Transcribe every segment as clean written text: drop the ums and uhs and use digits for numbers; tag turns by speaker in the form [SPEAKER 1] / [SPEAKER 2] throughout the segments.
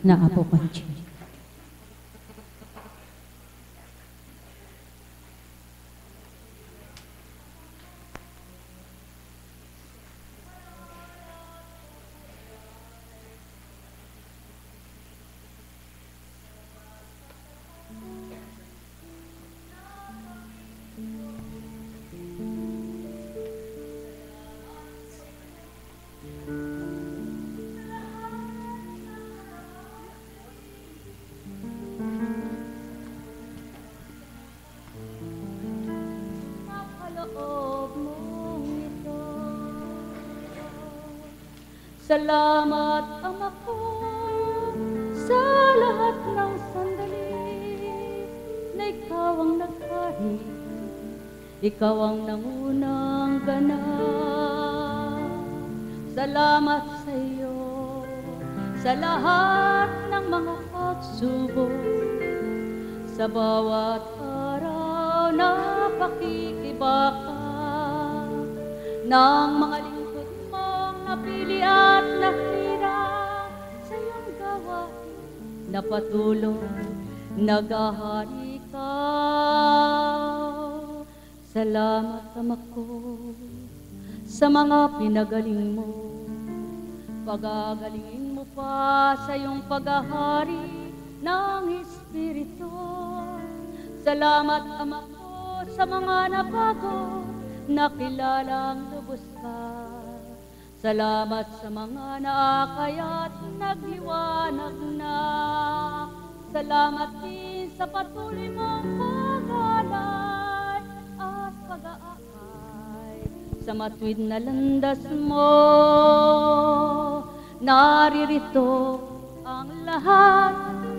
[SPEAKER 1] na Apo Conchi.
[SPEAKER 2] Salamat, Ama ko, sa lahat ng sandali na ikaw ang naghari, ikaw ang nangunang ganap. Salamat sa iyo sa lahat ng mga pagsubok, sa bawat araw na pakikibaka ng mga lingkod mong napili at nahirang sa iyong gawain na patuloy naghahari ka. Salamat, Ama ko, sa mga pinagaling mo, pagagalingin mo pa sa iyong paghahari ng Espiritu. Salamat, Ama ko, sa mga nabago na kilalang lubos ka. Salamat sa mga naakay at nagliwanag na. Salamat din sa patuloy mong pag-alay at pag-aakay sa matuwid na landas mo. Naririto ang lahat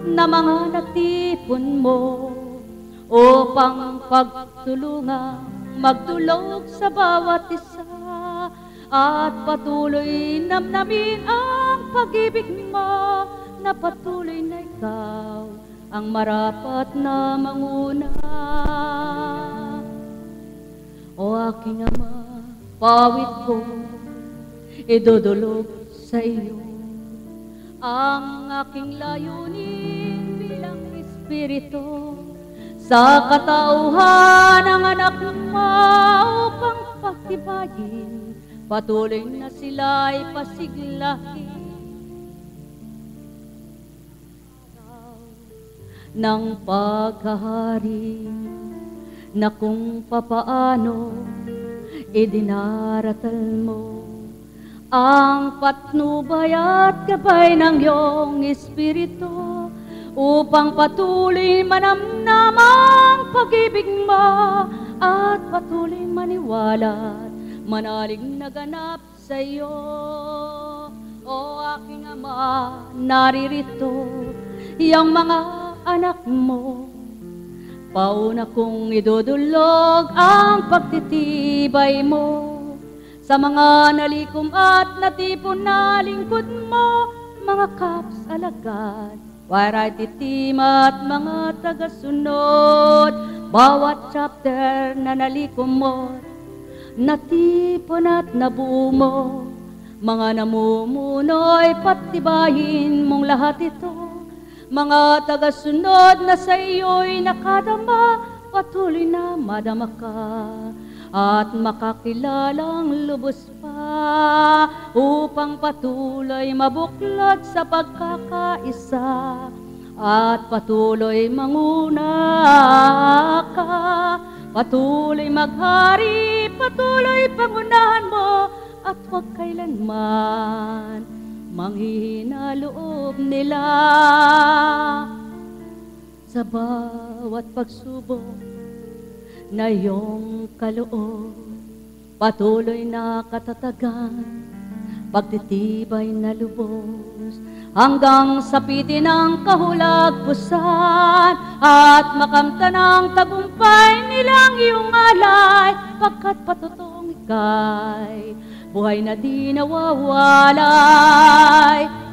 [SPEAKER 2] na mga natipon mo upang pagtulungan magdulog sa bawat isa at patuloy namnamin ang pag-ibig mo na patuloy na ikaw ang marapat na manguna. O aking Ama, pawit ko idudulog sa iyo ang aking layunin bilang Espiritu sa katauhan ng anak mo upang pagtibayin, patuloy na sila'y pasiglahin ng paghahari na kung papaano idinaratal mo ang patnubay at gabay ng iyong Espiritu upang patuloy manamnam ang pag-ibig mo at patuloy maniwala at manalig na ganap sa iyo. O aking Ama, naririto iyang mga anak mo, pauna kong idudulog ang pagtitibay mo sa mga nalikom at natipon na lingkod mo, mga kaps alagad, variety team at mga tagasunod. Bawat chapter na nalikom mo, natipon at nabuo mo, mga namumuno'y patibayin mong lahat ito. Mga tagasunod na sa iyo'y nakadama, patuloy na madama ka at makakilalang lubos pa upang patuloy mabuklod sa pagkakaisa at patuloy manguna ka, patuloy maghari, patuloy pangunahan mo at huwag kailanman manghihina loob nila sa bawat pagsubok na iyong kaloob, patuloy na katatagan, pagtitibay na lubos, hanggang sapitin ang kahulagpusan at makamtan ang tagumpay nilang iyong alay, pagkat patutuong ika'y buhay na di nawawalay.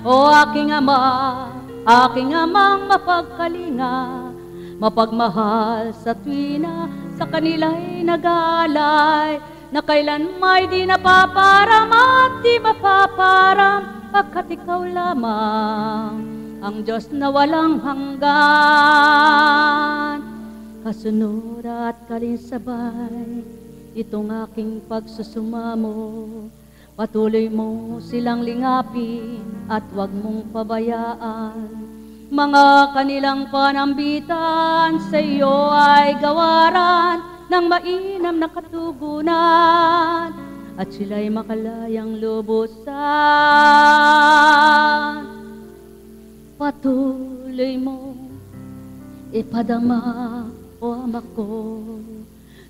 [SPEAKER 2] O aking Ama, aking Amang mapagkalinga, mapagmahal sa tuwina, sa kanila'y nag-aalay, na kailanmay di napaparam at di mapaparam, pagkat ikaw lamang ang Diyos na walang hanggan. Kasunod at kalinsabay, itong aking pagsusumamo, patuloy mo silang lingapin at huwag mong pabayaan. Mga kanilang panambitan sa iyo ay gawaran ng mainam na katugunan at sila'y makalayang lubusan. Patuloy mo ipadama, o Ama ko,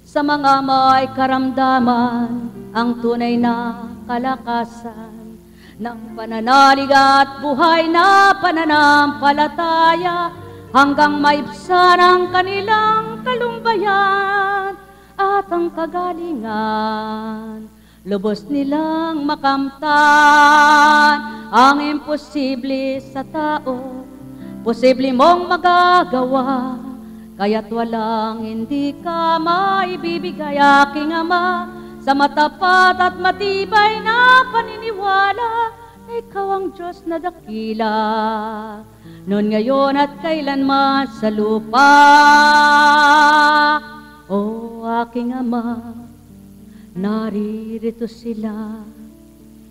[SPEAKER 2] sa mga may karamdaman ang tunay na kalakasan ng pananalig at buhay na pananampalataya hanggang maibsan ang kanilang kalumbayan at ang kagalingan. Lubos nilang makamtan ang imposible sa tao, posible mong magagawa, kaya't walang hindi ka maibibigay, aking Ama, sa matapat at matibay na paniniwala na ikaw ang Diyos na dakila, noon, ngayon at kailanman sa lupa. O aking Ama, naririto sila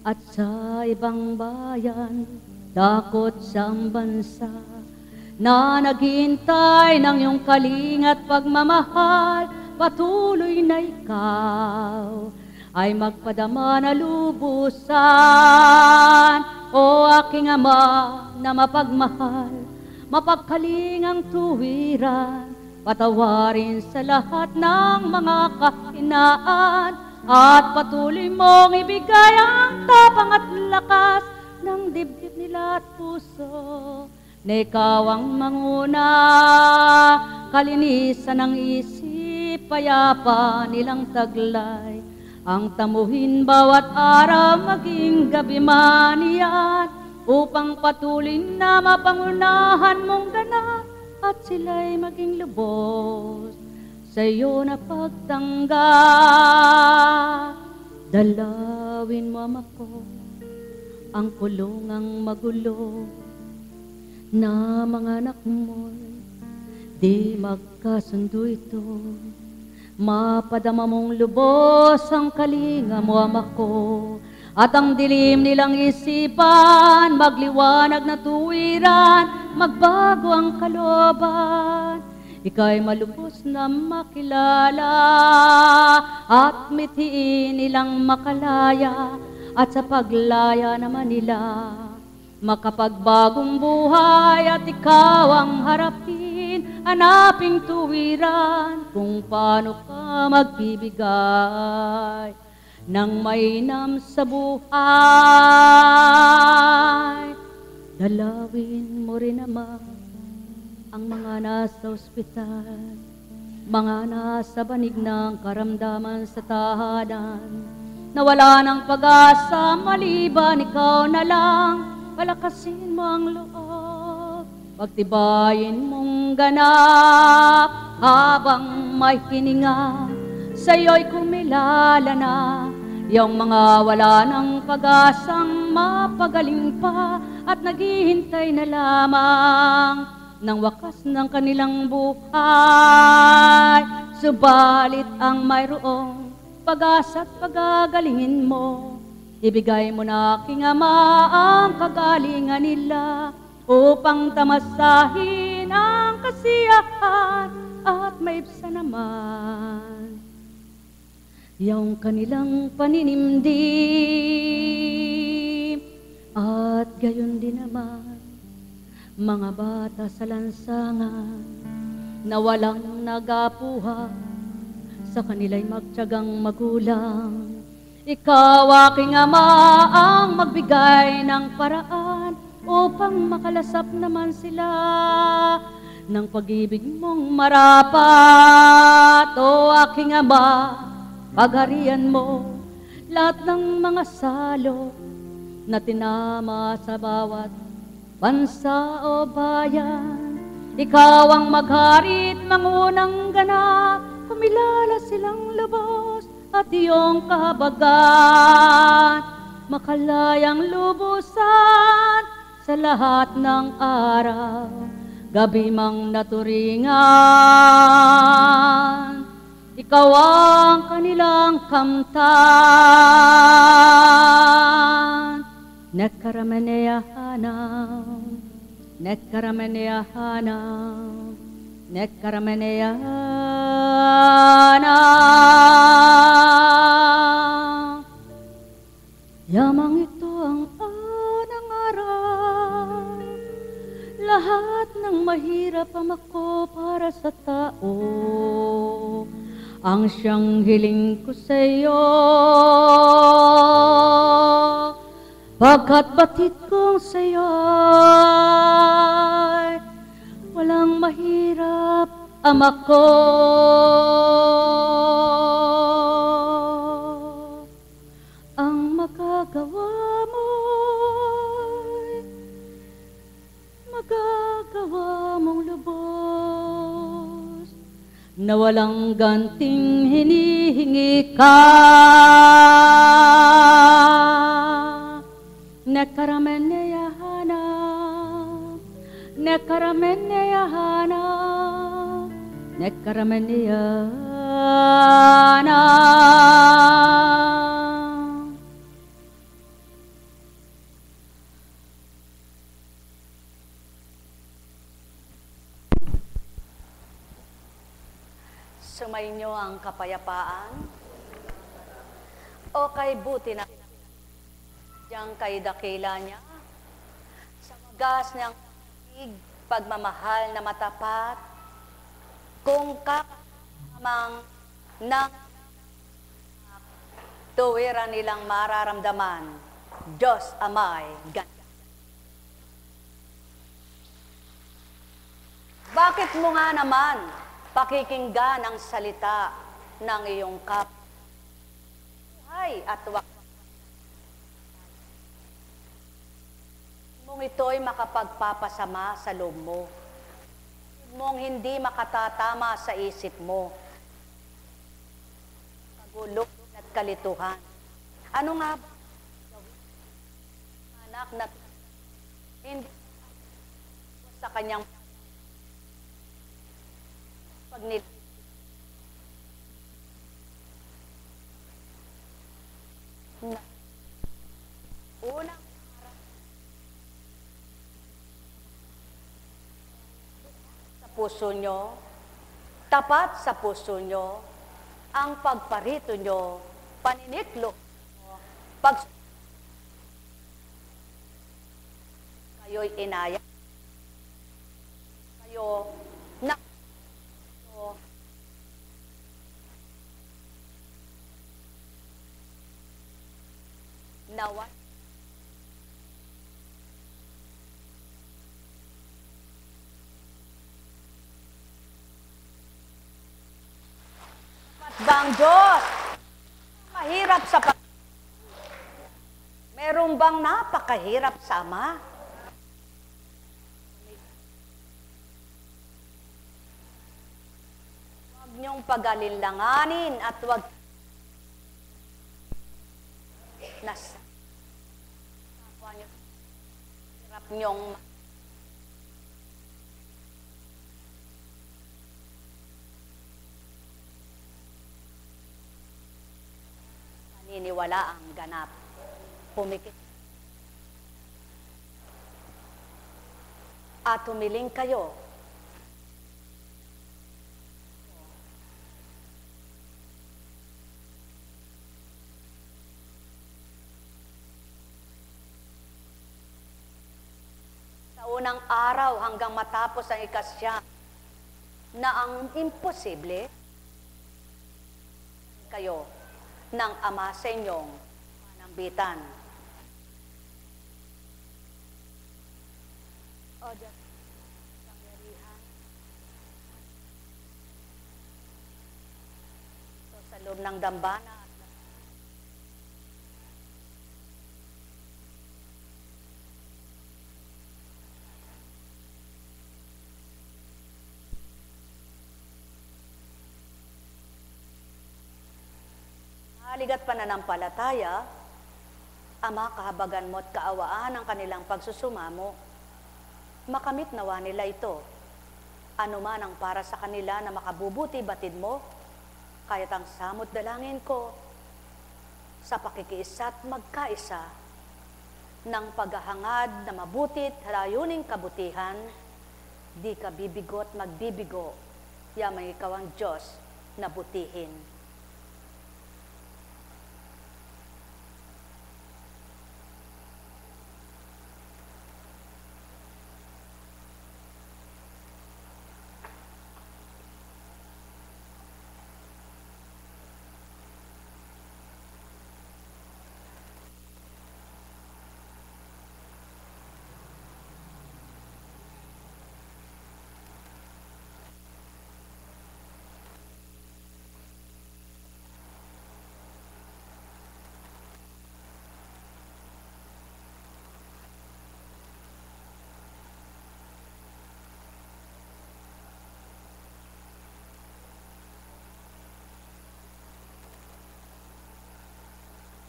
[SPEAKER 2] at sa ibang bayan, dakot sa bansa, na naghihintay ng iyong kalinga at pagmamahal, patuloy na ikaw ay magpadama na lubusan. O aking Ama na mapagmahal, mapagkalingang tuwiran, patawarin sa lahat ng mga kahinaan at patuloy mong ibigay ang tapang at lakas ng dibdib nila at puso, na ikaw ang manguna, kalinisan ng isip, payapa nilang taglay, ang tamuhin bawat araw maging gabi man iyan, upang patuloy na mapangunahan mong ganap at sila'y maging lubos sa iyo na pagtanggap. Dalawin mo, Ama ko, ang kulungang magulo na mga anak mo'y di magkasundo ito. Mapadama mong lubos ang kalinga mo, Ama ko, at ang dilim nilang isipan magliwanag na tuwiran, magbago ang kalooban. Ika'y malubos na makilala at mithiin nilang makalaya, at sa paglaya naman nila makapagbagong buhay, at ikaw ang harapin, hanaping tuwiran kung paano ka magbibigay ng mainam sa buhay. Dalawin mo rin, Ama, ang mga nasa ospital, mga nasa banig ng karamdaman sa tahanan, na wala ng pag-asa maliban ikaw na lang. Palakasin mo ang loob, pagtibayin mong ganap, habang may hininga sa'yo'y kumilala na yung mga wala ng pag-asang mapagaling pa at naghihintay na lamang ng wakas ng kanilang buhay. Subalit ang mayroong pag-asa at pagagalingin mo, ibigay mo na, aking Ama, ang kagalingan nila upang tamasahin ang kasiyahan at maibsan naman yung kanilang paninimdim. At gayon din naman mga bata sa lansangan na walang nagapuha, sa kanila'y magtiyagang magulang. Ikaw, aking Ama, ang magbigay ng paraan upang makalasap naman sila ng pag-ibig mong marapat. O aking Ama, pagharian mo lahat ng mga salo na tinama sa bawat bansa o bayan. Ikaw ang magharit, mangunang ganap, kumilala silang lubos at iyong kahabagan, makalayang lubusan sa lahat ng araw, gabi mang naturingan, ikaw ang kanilang kamtan. Nekaramaneyahanaw, nekaramaneyahanaw, nekaramaneyahanaw. Yamang ito ang anang araw, lahat ng mahirap pamako para sa tao. Ang siyang hiling ko sa iyo, pagkat batid kong sa iyo, walang mahirap, ama ko. Ang magagawa mong lubos, na walang ganting hinihingi ka. Nekaramaneyahanaw, nekaramaneyahanaw, nekaramaneyahanaw. Sumainyo ang kapayapaan, o kay buti na diyang kay dakila niya, sa wagas niyang pagmamahal na matapat, kung kakamang ng tuwiran nilang mararamdaman, Diyos Amay ganyan. Bakit mo nga naman pakikinggan ang salita ng iyong buhay at mong ito'y makapagpapasama sa loob mo, mong hindi makatatama sa isip mo, pagulog at kalituhan. Ano nga ba anak na hindi sa kanyang pagnil na unang sa puso nyo, tapat sa puso nyo, ang pagparito nyo, paniniklo nyo, pag kayo'y inaya, kayo na nawa bang Diyos mahirap sa merong bang napakahirap sa Ama? Huwag niyong pag-alinlanganin at huwag nasa hirap niyong paniniwala ang ganap. Pumikit at humiling kayo unang araw hanggang matapos ang ikasya na ang imposible kayo ng Ama sa inyong panambitan. O Diyos, kapangyarihan. So, sa loob ng dambana, haligat pananampalataya
[SPEAKER 1] Ama, kahabagan mo at kaawaan ang kanilang pagsusumamo. Makamit nawa nila ito. Ano man ang para sa kanila na makabubuti batid mo, kaya't ang samot dalangin ko sa pakikiisa at magkaisa ng paghahangad na mabutit layuning kabutihan, di ka bibigo at magbibigo, yamang ikaw ang Diyos na butihin.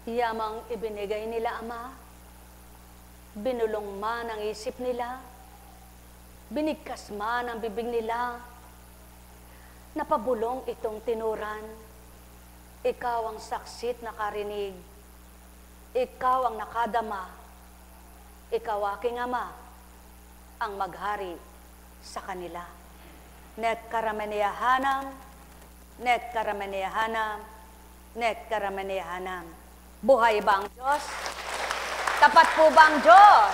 [SPEAKER 1] Yamang ibinigay nila, Ama, binulong man ang isip nila, binigkas man ang bibig nila, napabulong itong tinuran. Ikaw ang saksit nakarinig, ikaw ang nakadama, ikaw aking Ama, ang maghari sa kanila. Net karamaniyahanam, net karamaniyahanam, net karamaniyahanam. Buhay ba ang Diyos? Tapat po ba ang Diyos?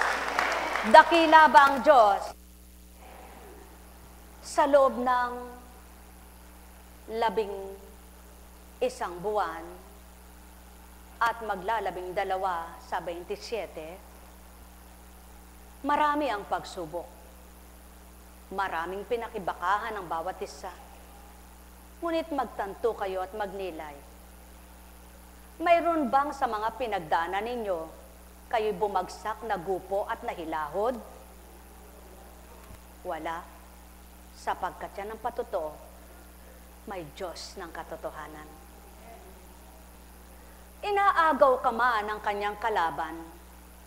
[SPEAKER 1] Dakila ba ang Diyos? Sa loob ng 11 buwan at maglalabing 2 sa 27, marami ang pagsubok. Maraming pinakibakahan ang bawat isa. Ngunit magtanto kayo at magnilay. Mayroon bang sa mga pinagdaanan ninyo, kayo'y bumagsak na gupo at nahilahod? Wala. Sapagkat yan ang patotoo, may Diyos ng katotohanan. Inaagaw ka man ng kanyang kalaban,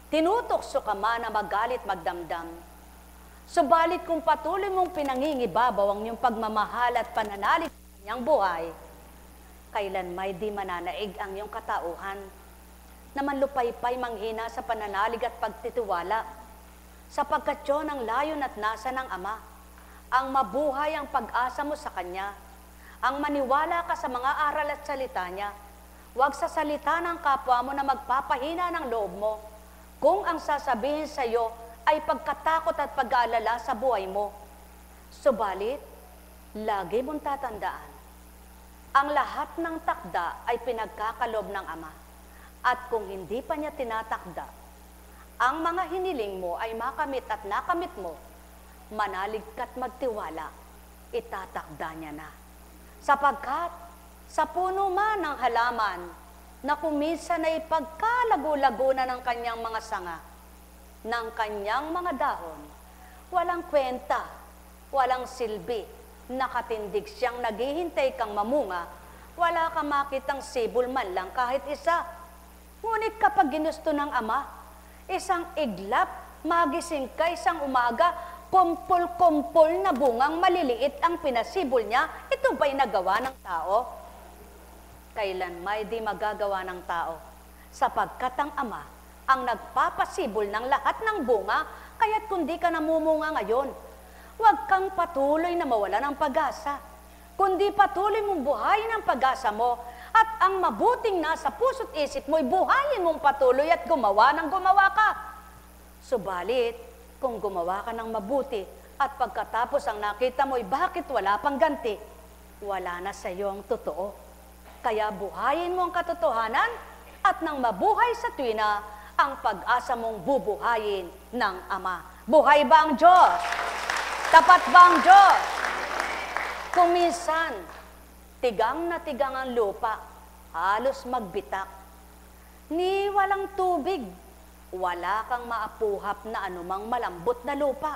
[SPEAKER 1] tinutokso ka man na magalit magdamdam, subalit kung patuloy mong pinangingibabaw ang iyong pagmamahal at pananalig sa kanyang buhay, kailan may di mananaig ang iyong katauhan, na manlupaypay manghina sa pananalig at pagtitiwala, sapagkat yun ang layon at nasa ng Ama, ang mabuhay ang pag-asa mo sa Kanya, ang maniwala ka sa mga aral at salita Niya, huwag sa salita ng kapwa mo na magpapahina ng loob mo, kung ang sasabihin sa iyo ay pagkatakot at pag-aalala sa buhay mo. Subalit, lagi mong tatandaan, ang lahat ng takda ay pinagkakalob ng Ama. At kung hindi pa niya tinatakda, ang mga hiniling mo ay makamit at nakamit mo, manalig ka't magtiwala, itatakda niya na. Sapagkat sa puno man ng halaman na kuminsan ay pagkalago-lago na ng kanyang mga sanga, ng kanyang mga dahon, walang kwenta, walang silbi, nakatindig siyang naghihintay kang mamunga, wala kang makitang sibol man lang kahit isa. Ngunit kapag ginusto ng Ama, isang iglap, magising ka isang umaga, kumpol-kumpol na bungang maliliit ang pinasibol niya, ito ba'y nagawa ng tao? Kailan may di magagawa ng tao? Sapagkat ang Ama ang nagpapasibol ng lahat ng bunga, kaya't kundi ka namumunga ngayon, huwag kang patuloy na mawala ng pag-asa, kundi patuloy mong buhayin ang pag-asa mo, at ang mabuting nasa puso't isip mo'y buhayin mong patuloy at gumawa ng gumawa ka. Subalit, kung gumawa ka ng mabuti at pagkatapos ang nakita mo'y bakit wala pang ganti, wala na sa iyo ang totoo. Kaya buhayin mo ang katotohanan at nang mabuhay sa tuwina, ang pag-asa mong bubuhayin ng Ama. Buhay ba ang Diyos? Tapat ba ang Diyos? Kung minsan, tigang na tigang ang lupa, halos magbitak, ni walang tubig, wala kang maapuhap na anumang malambot na lupa.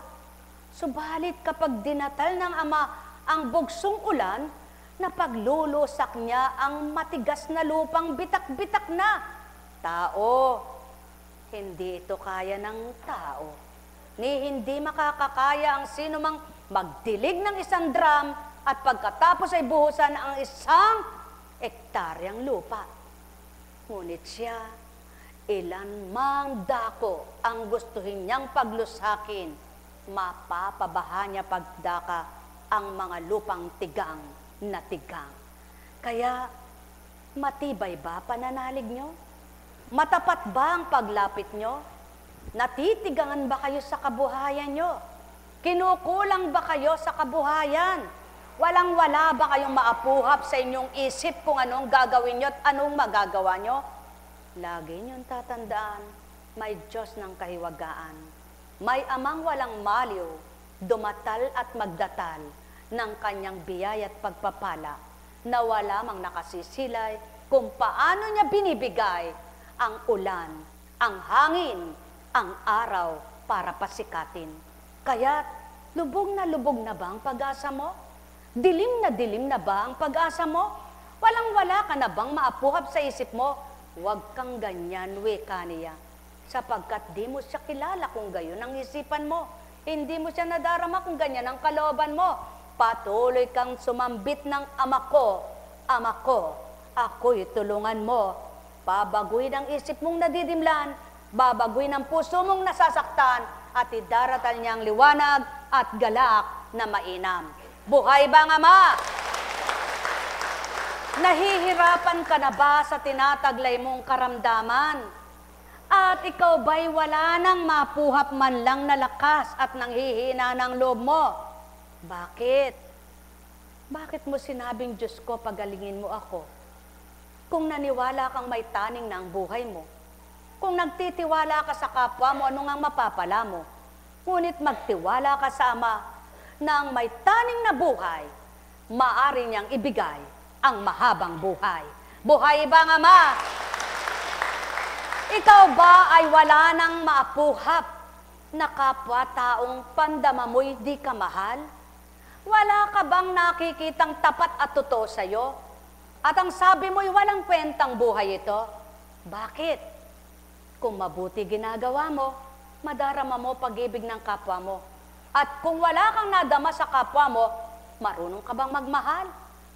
[SPEAKER 1] Subalit kapag dinatal ng Ama ang bugsong ulan, na paglulusak niya ang matigas na lupang bitak-bitak na. Tao, Hindi ito kaya ng tao. Ni hindi makakakaya ang sinumang magdilig ng isang drum at pagkatapos ay buhusan ang isang ektaryang lupa. Ngunit siya, ilan mang dako ang gustuhin niyang paglusakin, mapapabaha niya pagdaka ang mga lupang tigang na tigang. Kaya, matibay ba pananalig nyo? Matapat ba ang paglapit nyo? Natitigangan ba kayo sa kabuhayan nyo? Kinukulang ba kayo sa kabuhayan? Walang-wala ba kayong maapuhap sa inyong isip kung anong gagawin nyo at anong magagawa nyo? Lagi niyong tatandaan, may Diyos ng kahiwagaan. May amang walang maliw, dumatal at magdatal ng kanyang biyaya at pagpapala na wala mang nakasisilay kung paano niya binibigay ang ulan, ang hangin, ang araw para pasikatin. Kaya lubog na ba ang pag-asa mo? Dilim na ba ang pag-asa mo? Walang-wala ka na bang maapuhap sa isip mo? Huwag kang ganyan, weka niya. Sapagkat di mo siya kilala kung gayon ang isipan mo. Hindi mo siya nadarama kung ganyan ang kalooban mo. Patuloy kang sumambit ng ama ko, ako'y tulungan mo. Babaguhin ang isip mong nadidimlan, babaguhin ang puso mong nasasaktan, at idaratal niyang liwanag at galak na mainam. Buhay ba ang Ama? Nahihirapan ka na ba sa tinataglay mong karamdaman? At ikaw ba'y wala nang mapuhap man lang na lakas at nanghihina ng loob mo? Bakit? Bakit mo sinabing, Diyos ko, pagalingin mo ako? Kung naniwala kang may taning na ang buhay mo, kung nagtitiwala ka sa kapwa mo, ano ngang mapapala mo? Ngunit magtiwala ka sa Ama na ang may taning na buhay, maaari niyang ibigay ang mahabang buhay. Buhay ba ang Ama? Ikaw ba ay wala nang maapuhap na kapwa-taong pandama mo'y di ka mahal? Wala ka bang nakikitang tapat at totoo sa'yo? At ang sabi mo'y walang kwentang buhay ito? Bakit? Kung mabuti ginagawa mo, madarama mo pag-ibig ng kapwa mo. At kung wala kang nadama sa kapwa mo, marunong ka bang magmahal?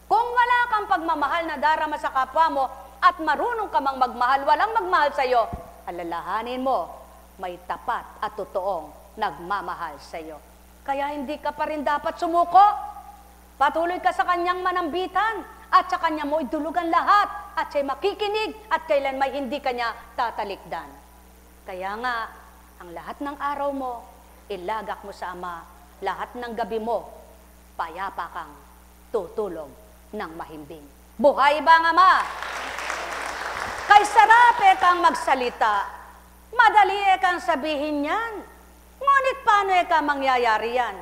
[SPEAKER 1] Kung wala kang pagmamahal na darama sa kapwa mo at marunong ka mang magmahal, walang magmahal sa iyo, alalahanin mo, may tapat at totoong nagmamahal sa iyo. Kaya hindi ka pa rin dapat sumuko. Patuloy ka sa kanyang manambitan at sa kanya mo idulugan lahat at siya'y makikinig at kailan may hindi kanya tatalikdan. Kaya nga, ang lahat ng araw mo, ilagak mo sa Ama, lahat ng gabi mo, payapa kang tutulog ng mahimbing. Buhay ba ang Ama? Kay sarap kang magsalita, madali kang sabihin yan. Ngunit paano ka mangyayari yan?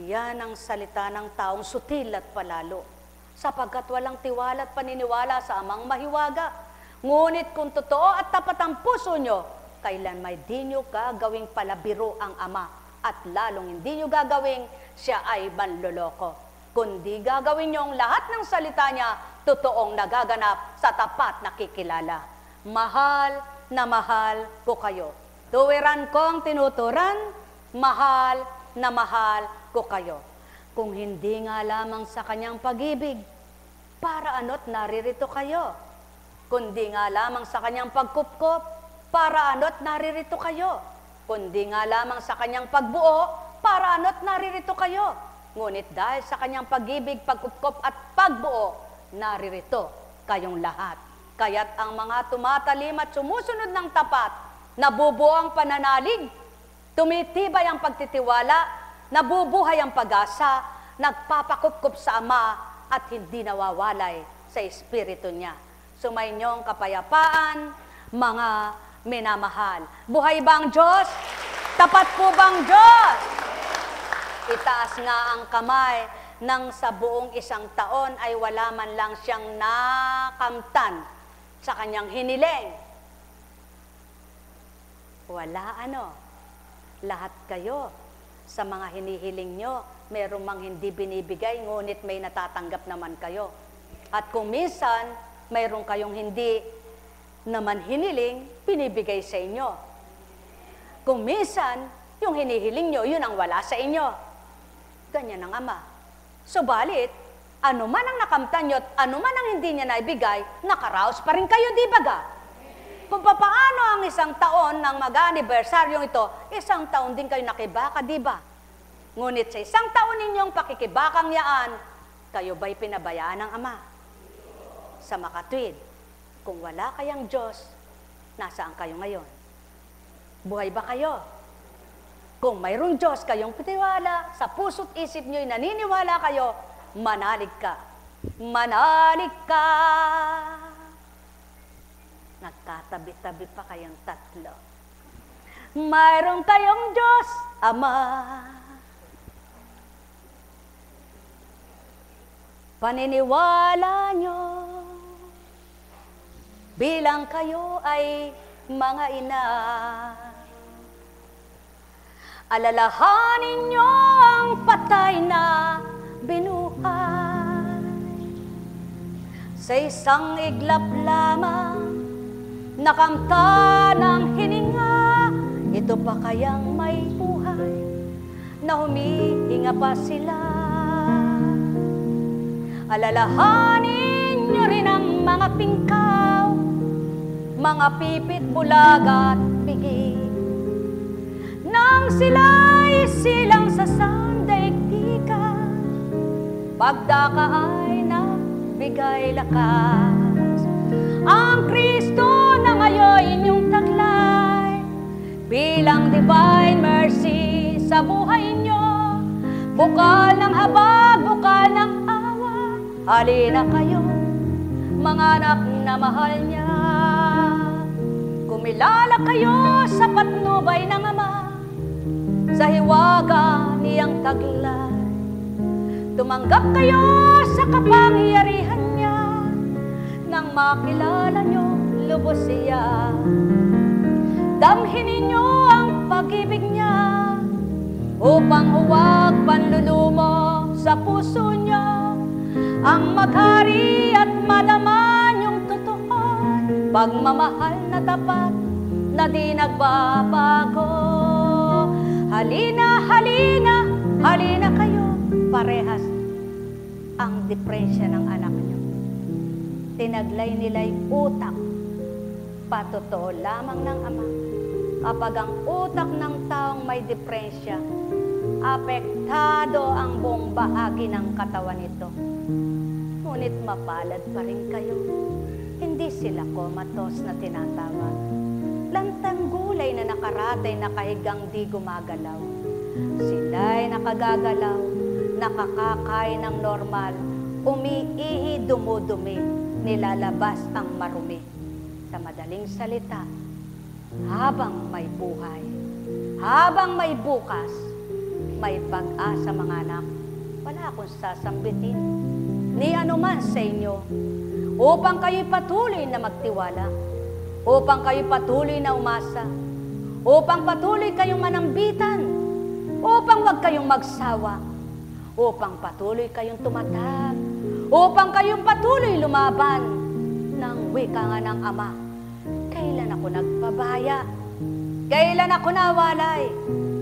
[SPEAKER 1] Yan ang salita ng taong sutil at palalo, sapagkat walang tiwala at paniniwala sa Amang mahiwaga. Ngunit kung totoo at tapat ang puso nyo, kailan may di nyo gagawing palabiro ang Ama, at lalong hindi nyo gagawing siya ay manloloko. Kundi gagawin nyo lahat ng salita niya, totoong nagaganap sa tapat na kikilala. Mahal na mahal ko kayo. Tuwiran kong tinuturan, mahal na mahal ko kayo. Kung hindi nga lamang sa kanyang pag-ibig, para ano't naririto kayo? Kundi nga lamang sa kanyang pagkupkop, para ano't naririto kayo? Kundi nga lamang sa kanyang pagbuo, para ano't naririto kayo? Ngunit dahil sa kanyang pag-ibig, pagkupkop at pagbuo, naririto kayong lahat. Kaya't ang mga tumatalim at sumusunod ng tapat, nabubuo ang pananalig, tumitibay ang pagtitiwala, nabubuhay ang pag-asa, nagpapakupkup sa Ama at hindi nawawalay sa Espiritu niya. Sumainyong kapayapaan, mga minamahal. Buhay ba ang Diyos? Tapat po bang Diyos? Itaas nga ang kamay nang sa buong isang taon ay wala man lang siyang nakamtan sa kanyang hiniling. Wala ano. Lahat kayo sa mga hinihiling nyo, merong mang hindi binibigay, ngunit may natatanggap naman kayo. At kung minsan, mayroong kayong hindi naman hiniling, binibigay sa inyo. Kung minsan, yung hinihiling nyo, yun ang wala sa inyo. Ganyan ang Ama. Subalit, ano man ang nakamtan nyo at ano man ang hindi niya naibigay, nakaraos pa rin kayo, di ba ga? Kung papaano ang isang taon ng mag-anibersaryong ito, isang taon din kayo nakibaka, di ba? Ngunit sa isang taon ninyong pakikibakang yaan, kayo ba'y pinabayaan ng Ama? Sa makatwid, kung wala kayang Diyos, nasaan kayo ngayon? Buhay ba kayo? Kung mayroong Diyos kayong piniwala, sa puso't isip nyo'y naniniwala kayo, manalig ka. Manalig ka. Nagkatabi-tabi pa kayong tatlo. Mayroong kayong Diyos, Ama. Paniniwala nyo, bilang kayo ay mga ina. Alalahanin nyo ang patay na binuhay. Sa isang iglap lamang, nakamta ng hininga, ito pa kayang may buhay, na humihinga pa sila. Alalahanin nyo rin ang mga pingkaw, mga pipit, bulaga at pigi, nang sila'y silang sa sandaigdigan, pagdaka ay nabigay lakas. Ang Kristo na ngayon inyong taglay, bilang divine mercy sa buhay nyo, bukal ng habag, bukal ng awa, halina kayo, mga anak na mahal niya. Kumilala kayo sa patnubay ng Ama, sa hiwaga niyang taglay. Tumanggap kayo sa kapangyarihan niya, nang makilala nyo lubos siya. Damhin ninyo ang pag-ibig niya, upang huwag panlulumo sa puso niyo, ang maghari at madama niyong totoo, pagmamahal na tapat na di nagbabago. Halina, halina, halina kayo, parehas ang depresya ng anak niyo. Tinaglay nila'y utak, patotoo lamang ng Ama. Kapag ang utak ng taong may depresya, apektado ang buong bahagi ng katawan nito. Ngunit mapalad pa rin kayo. Hindi sila comatose na tinatawag. Lantang gulay na nakaratay, nakahigang di gumagalaw. Sila'y nakagagalaw, nakakakain ng normal, umiihi, dumudumi, nilalabas ang marumi. Sa madaling salita, habang may buhay, habang may bukas, may pag-asa mga anak, wala akong sasambitin ni anuman sa inyo, upang kayo'y patuloy na magtiwala, upang kayo'y patuloy na umasa, upang patuloy kayong manambitan, upang wag kayong magsawa, upang patuloy kayong tumatag, upang kayong patuloy lumaban ng wika nga ng Ama. Kailan ako nagpabaya? Kailan ako nawalay?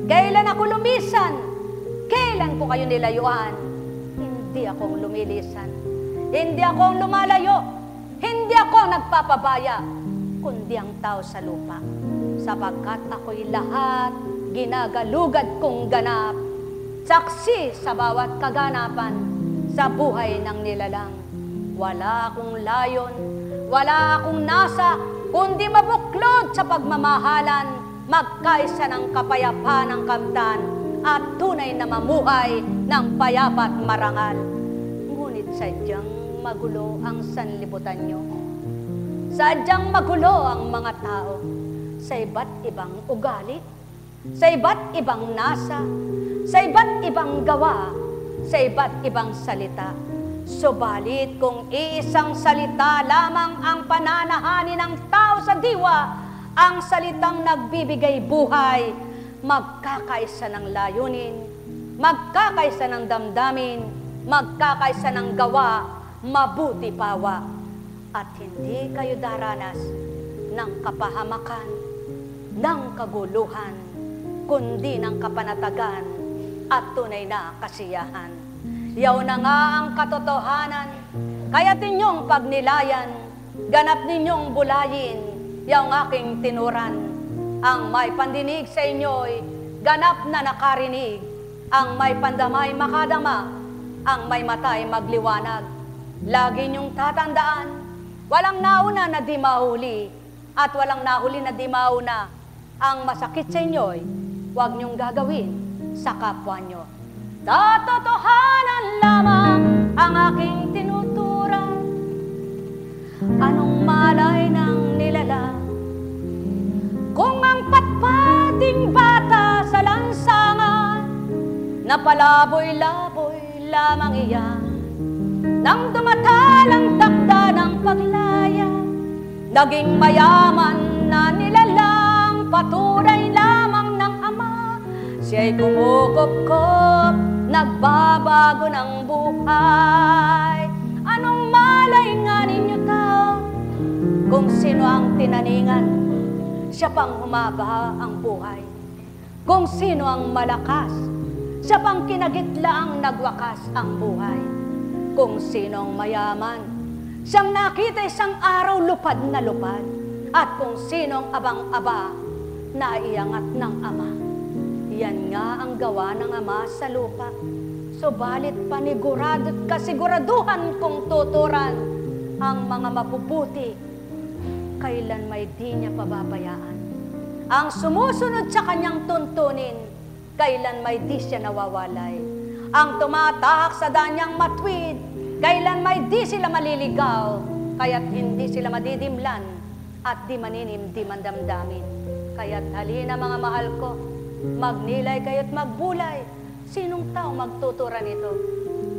[SPEAKER 1] Kailan ako lumisan? Kailan ko kayo nilayuan? Hindi akong lumilisan. Hindi akong lumalayo. Hindi ako nagpapabaya, kundi ang tao sa lupa. Sapagkat ako'y lahat ginagalugad kong ganap, saksi sa bawat kaganapan sa buhay ng nilalang. Wala akong layon, wala akong nasa, kundi mabuklod sa pagmamahalan, magkaisa ng kapayapaan ng kamtan, at tunay na mamuhay ng payapa at marangal. Ngunit sadyang magulo ang sanlibutan nyo. Sadyang magulo ang mga tao sa iba't ibang ugali, sa iba't ibang nasa, sa iba't ibang gawa, sa iba't ibang salita. Subalit kung iisang salita lamang ang pananahani ng tao sa diwa, ang salitang nagbibigay buhay, magkakaisa ng layunin, magkakaisa ng damdamin, magkakaisa ng gawa, mabuti pawa, at hindi kayo daranas ng kapahamakan, ng kaguluhan, kundi ng kapanatagan at tunay na kasiyahan. Yaw na nga ang katotohanan, kaya't inyong pagnilayan, ganap ninyong bulayin, yaw ang aking tinuran. Ang may pandinig sa inyo'y ganap na nakarinig, ang may pandamay makadama, ang may matay magliwanag. Lagi niyong tatandaan, walang nauna na di mahuli, at walang nahuli na di mauna. Ang masakit sa inyo'y huwag niyong gagawin sa kapwa niyo. Tatotohanan lamang ang aking tinuturan. Anong malay ng nilalang kung ang patpating bata sa lansangan, napalaboy-laboy lamang iyan nang dumatalang takda ng paglaya. Naging mayaman na nilalang, patunay lamang ng ama. Siya'y kumukop-kop, nagbabago ng buhay. Anong malay nga ninyo tao, kung sino ang tinaningan, siya pang humaba ang buhay. Kung sino ang malakas, siya pang kinagitla ang nagwakas ang buhay. Kung sino ang mayaman, siyang nakita isang araw lupad na lupad. At kung sinong abang-aba, naiangat ng ama. Yan nga ang gawa ng ama sa lupa. Subalit panigurado at kasiguraduhan kung tuturan ang mga mapuputi, kailan may di niya pababayaan. Ang sumusunod sa kanyang tuntunin, kailan may di siya nawawalay. Ang tumatahak sa danyang matwid, kailan may di sila maliligaw, kaya't hindi sila madidimlan at di maninimdim ang damdamin. Kaya't halina mga mahal ko, magnilay kayo't magbulay. Sinong tao magtutura nito?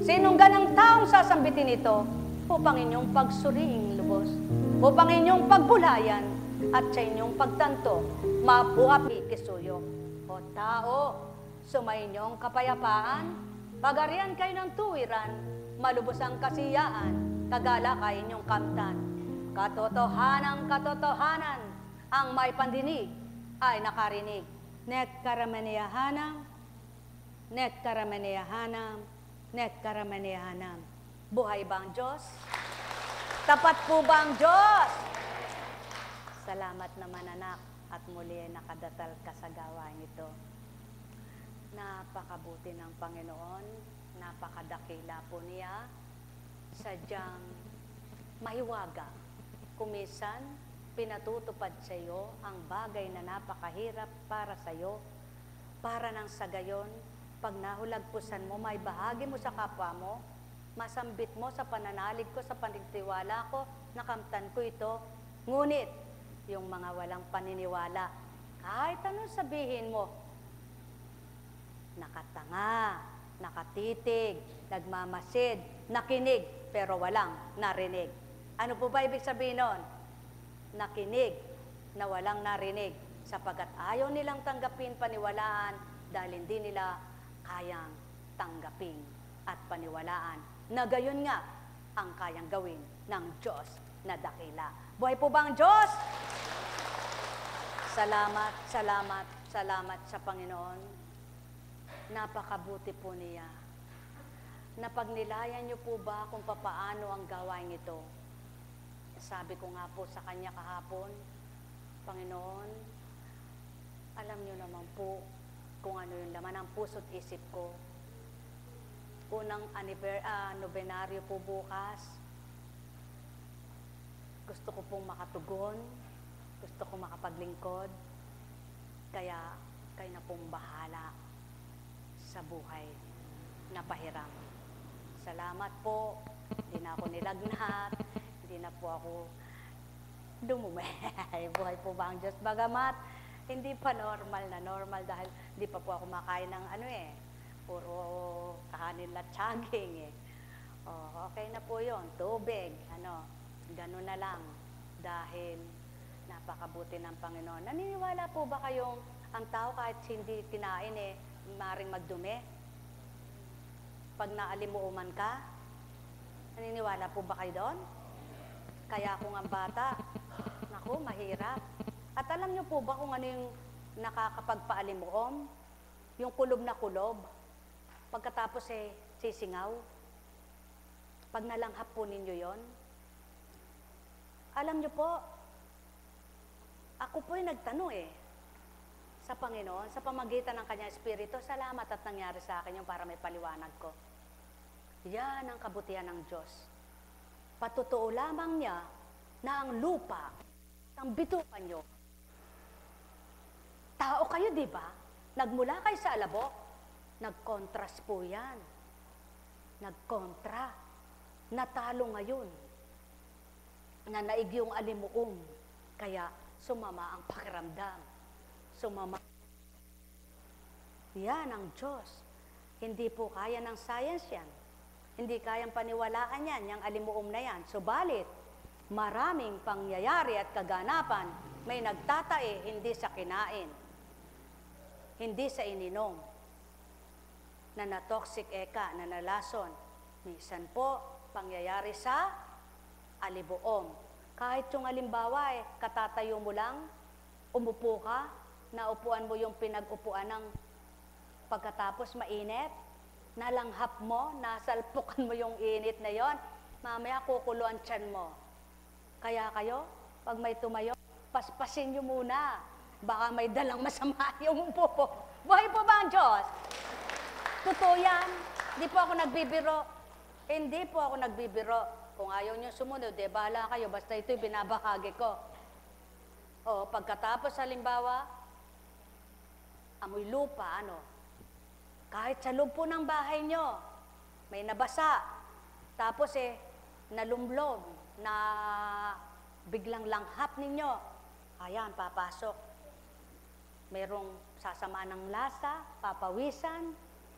[SPEAKER 1] Sinong ganang taong sasambitin ito upang inyong pagsuriing lubos, upang inyong pagbulayan at sa inyong pagtanto, mapuhapi kisuyo. O tao, sumayinyong kapayapaan, pagarian kayo ng tuwiran, malubos ang kasiyaan, kagala kayo inyong kamtan. Katotohanan, ang may pandinig ay nakarinig. Nekkaramaniyahanam, nekkaramaniyahanam, nekkaramaniyahanam. Buhay ba ang Diyos? Tapat po ba ang Diyos? Salamat naman anak, at muli ay nakadatal ka sa gawain ito. Napakabuti ng Panginoon, napakadakila po niya, sadyang mahiwaga. Kumisan, pinatutupad sa iyo ang bagay na napakahirap para sa iyo, para nang sa gayon, pag nahulagpusan mo, may bahagi mo sa kapwa mo, masambit mo sa pananalig ko, sa panigtiwala ko, nakamtan ko ito. Ngunit, yung mga walang paniniwala, kahit anong sabihin mo, nakatanga, nakatitig, nagmamasid, nakinig, pero walang narinig. Ano po ba ibig sabihin nun? Nakinig na walang narinig, sapagkat ayaw nilang tanggapin, paniwalaan, dahil hindi nila kayang tanggapin at paniwalaan na gayon nga ang kayang gawin ng Diyos na dakila. Buhay po ba ang Diyos? Salamat, salamat, salamat sa Panginoon. Napakabuti po niya. Napagnilayan niyo po ba kung papaano ang gawain ito? Sabi ko nga po sa kanya kahapon, Panginoon, alam niyo naman po kung ano yung laman ng puso't isip ko. Unang nobenaryo po bukas. Gusto ko pong makatugon, gusto ko makapaglingkod, kaya kayo na pong bahala sa buhay na pahiram. Salamat po, hindi na ako nilagnat, hindi na po ako dumumi. Buhay po ba ang Diyos? Bagamat, hindi pa normal dahil hindi pa po ako makain ng puro kahanin at saging okay na po yun, tubig, ganun na lang, dahil napakabuti ng Panginoon. Naniniwala po ba kayong ang tao kahit hindi kinain maaaring magdumi? Pag naalimuuman ka, naniniwala po ba kayo doon? Kaya kung ang bata, naku, mahirap. At alam niyo po ba kung ano yung nakakapagpaalimuom, yung kulob na kulob, pagkatapos sisingaw. Pag nalanghap po ninyo yon, alam nyo po, ako po'y nagtanong sa Panginoon, sa pamagitan ng Kanyang Espiritu, salamat at nangyari sa akin yung para may paliwanag ko. Yan ang kabutihan ng Diyos. Patutuo lamang niya na ang lupa, ang bitukan nyo. Tao kayo, di ba? Nagmula kayo sa alabok, nagkontras po yan. Nagkontra. Natalo ngayon. Nanaig yung alimuong, kaya sumama ang pakiramdam. Sumama. Yan ang Diyos. Hindi po kaya ng science yan. Hindi kayang paniwalaan yan, yung alimuom na yan. Subalit, maraming pangyayari at kaganapan may nagtatae hindi sa kinain, hindi sa ininom, na natoxic eka, na nalason. Minsan po, pangyayari sa alibuom. Kahit yung halimbawa, katatayo mo lang, umupo ka, naupuan mo yung pinag-upuan ng pagkatapos mainit, nalanghap mo, nasalpukan mo yung init na yon, mamaya kukuluan tiyan mo. Kaya kayo, pag may tumayo, paspasin nyo muna. Baka may dalang masama yung pupo. Buhay po ba ang Diyos? Totoo yan. Hindi po ako nagbibiro. Hindi po ako nagbibiro. Kung ayaw nyo sumunod, bahala kayo. Basta ito'y binabahagi ko. O, pagkatapos halimbawa, amoy lupa, kahit sa loob po ng bahay nyo, may nabasa. Tapos nalumlog, na biglang langhap ninyo. Ayan, papasok. Merong sasama ng lasa, papawisan,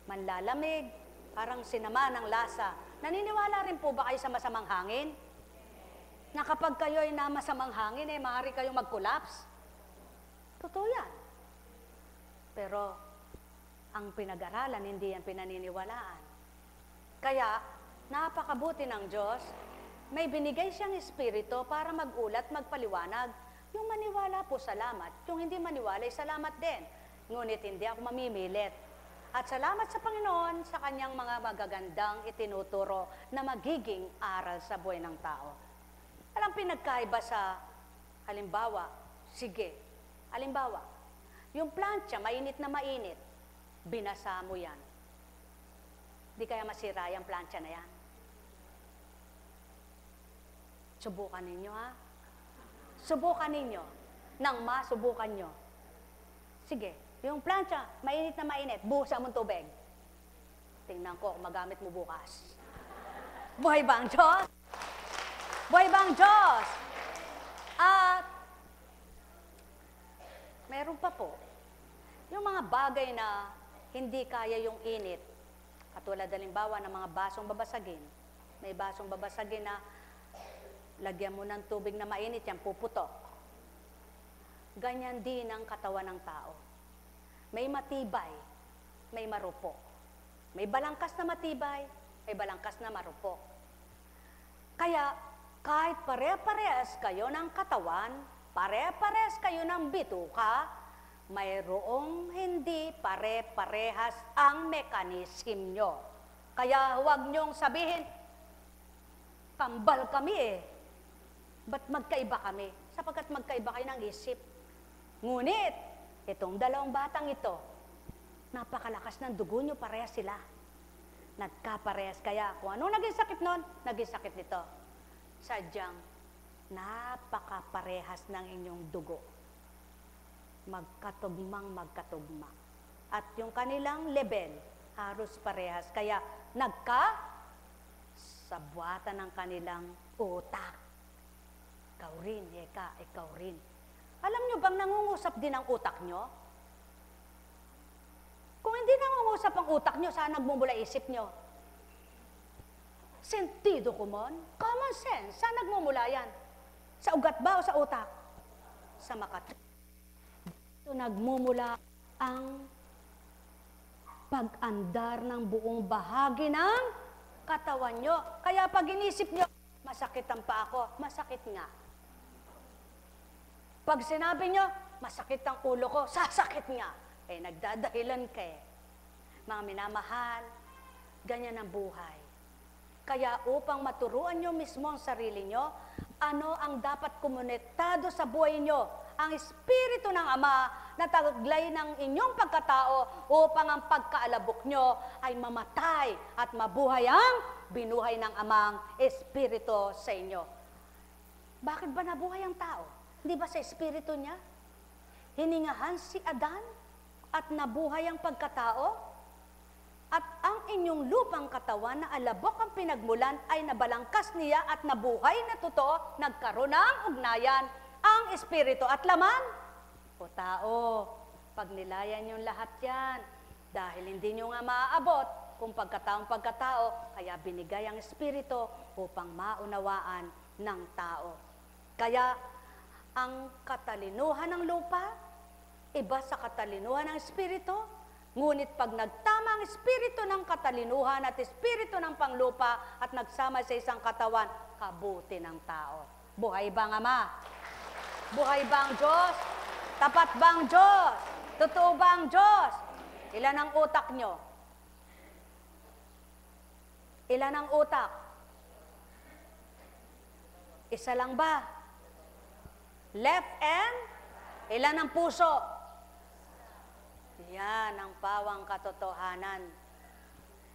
[SPEAKER 1] manlalamig, parang sinama ng lasa. Naniniwala rin po ba kayo sa masamang hangin? Na kapag kayo ay na masamang hangin, maaari kayong mag-collapse. Totoo yan. Pero, ang pinag-aralan, hindi yan pinaniniwalaan. Kaya, napakabuti ng Diyos, may binigay siyang espiritu para magulat, magpaliwanag. Yung maniwala po, salamat. Yung hindi maniwala, salamat din. Ngunit hindi ako mamimilit. At salamat sa Panginoon sa kanyang mga magagandang itinuturo na magiging aral sa buhay ng tao. Alam pinagkaiba sa, halimbawa, halimbawa, yung plancha, mainit na mainit, binasa mo yan. Di kaya masira yung plancha na yan? Subukan ninyo, ha? Subukan ninyo. Nang masubukan nyo. Sige, yung plancha, mainit na mainit, buhusan mong tubig. Tingnan ko kung magamit mo bukas. Buhay ba ang Diyos? Buhay ba ang Diyos? At, meron pa po, yung mga bagay na hindi kaya yung init, katulad halimbawa ng mga basong babasagin. May basong babasagin na lagyan mo ng tubig na mainit, yan puputok. Ganyan din ang katawan ng tao. May matibay, may marupok. May balangkas na matibay, may balangkas na marupok. Kaya, kahit pare-parehas kayo ng katawan, pare-parehas kayo ng bituka, mayroong hindi pare-parehas ang mekanism nyo. Kaya huwag nyong sabihin, kambal kami ba't magkaiba kami? Sapagkat magkaiba kayo ng isip. Ngunit, itong dalawang batang ito, napakalakas ng dugo nyo, parehas sila. Nagkaparehas. Kaya kung anong naging sakit nun, naging sakit nito. Sadyang, napakaparehas ng inyong dugo. Magkatugmang magkatugma. At yung kanilang level, halos parehas. Kaya, sabwatan ng kanilang utak. Ikaw rin, ikaw rin. Alam nyo bang nangungusap din ang utak nyo? Kung hindi nangungusap ang utak nyo, saan nagmumula isip nyo? Sentido commun? Common sense. Saan nagmumula yan? Sa ugat ba o sa utak? Sa makatri. Dito nagmumula ang pag-andar ng buong bahagi ng katawan nyo. Kaya pag inisip nyo, masakit ang paa ko, masakit nga. Pag sinabi nyo, masakit ang ulo ko, sasakit nga. Nagdadahilan ka eh. Mga minamahal, ganyan ang buhay. Kaya upang maturuan nyo mismo ang sarili nyo, ano ang dapat komunektado sa buhay nyo? Ang Espiritu ng Ama na taglay ng inyong pagkatao upang ang pagkaalabok nyo ay mamatay at mabuhay ang binuhay ng Amang Espiritu sa inyo. Bakit ba nabuhay ang tao? Hindi ba sa Espiritu niya? Hiningahan si Adan at nabuhay ang pagkatao? At ang inyong lupang katawan na alabok ang pinagmulan ay nabalangkas niya at nabuhay na totoo, nagkaroon ng ugnayan ang Espiritu at laman. O tao, pag nilayan yung lahat yan, dahil hindi nyo nga maaabot kung pagkataong pagkatao, kaya binigay ang Espiritu upang maunawaan ng tao. Kaya ang katalinuhan ng lupa, iba sa katalinuhan ng Espiritu. Ngunit pag nagtama ang Espiritu ng katalinuhan at Espiritu ng panglupa at nagsama sa isang katawan, kabuti ng tao. Buhay ba ang Ama? Buhay ba ang Diyos? Tapat ba ang Diyos? Totoo ba ang Diyos? Ilan ang utak nyo? Ilan ang utak? Isa lang ba? Left and? Ilan ang puso? Yan ang pawang katotohanan.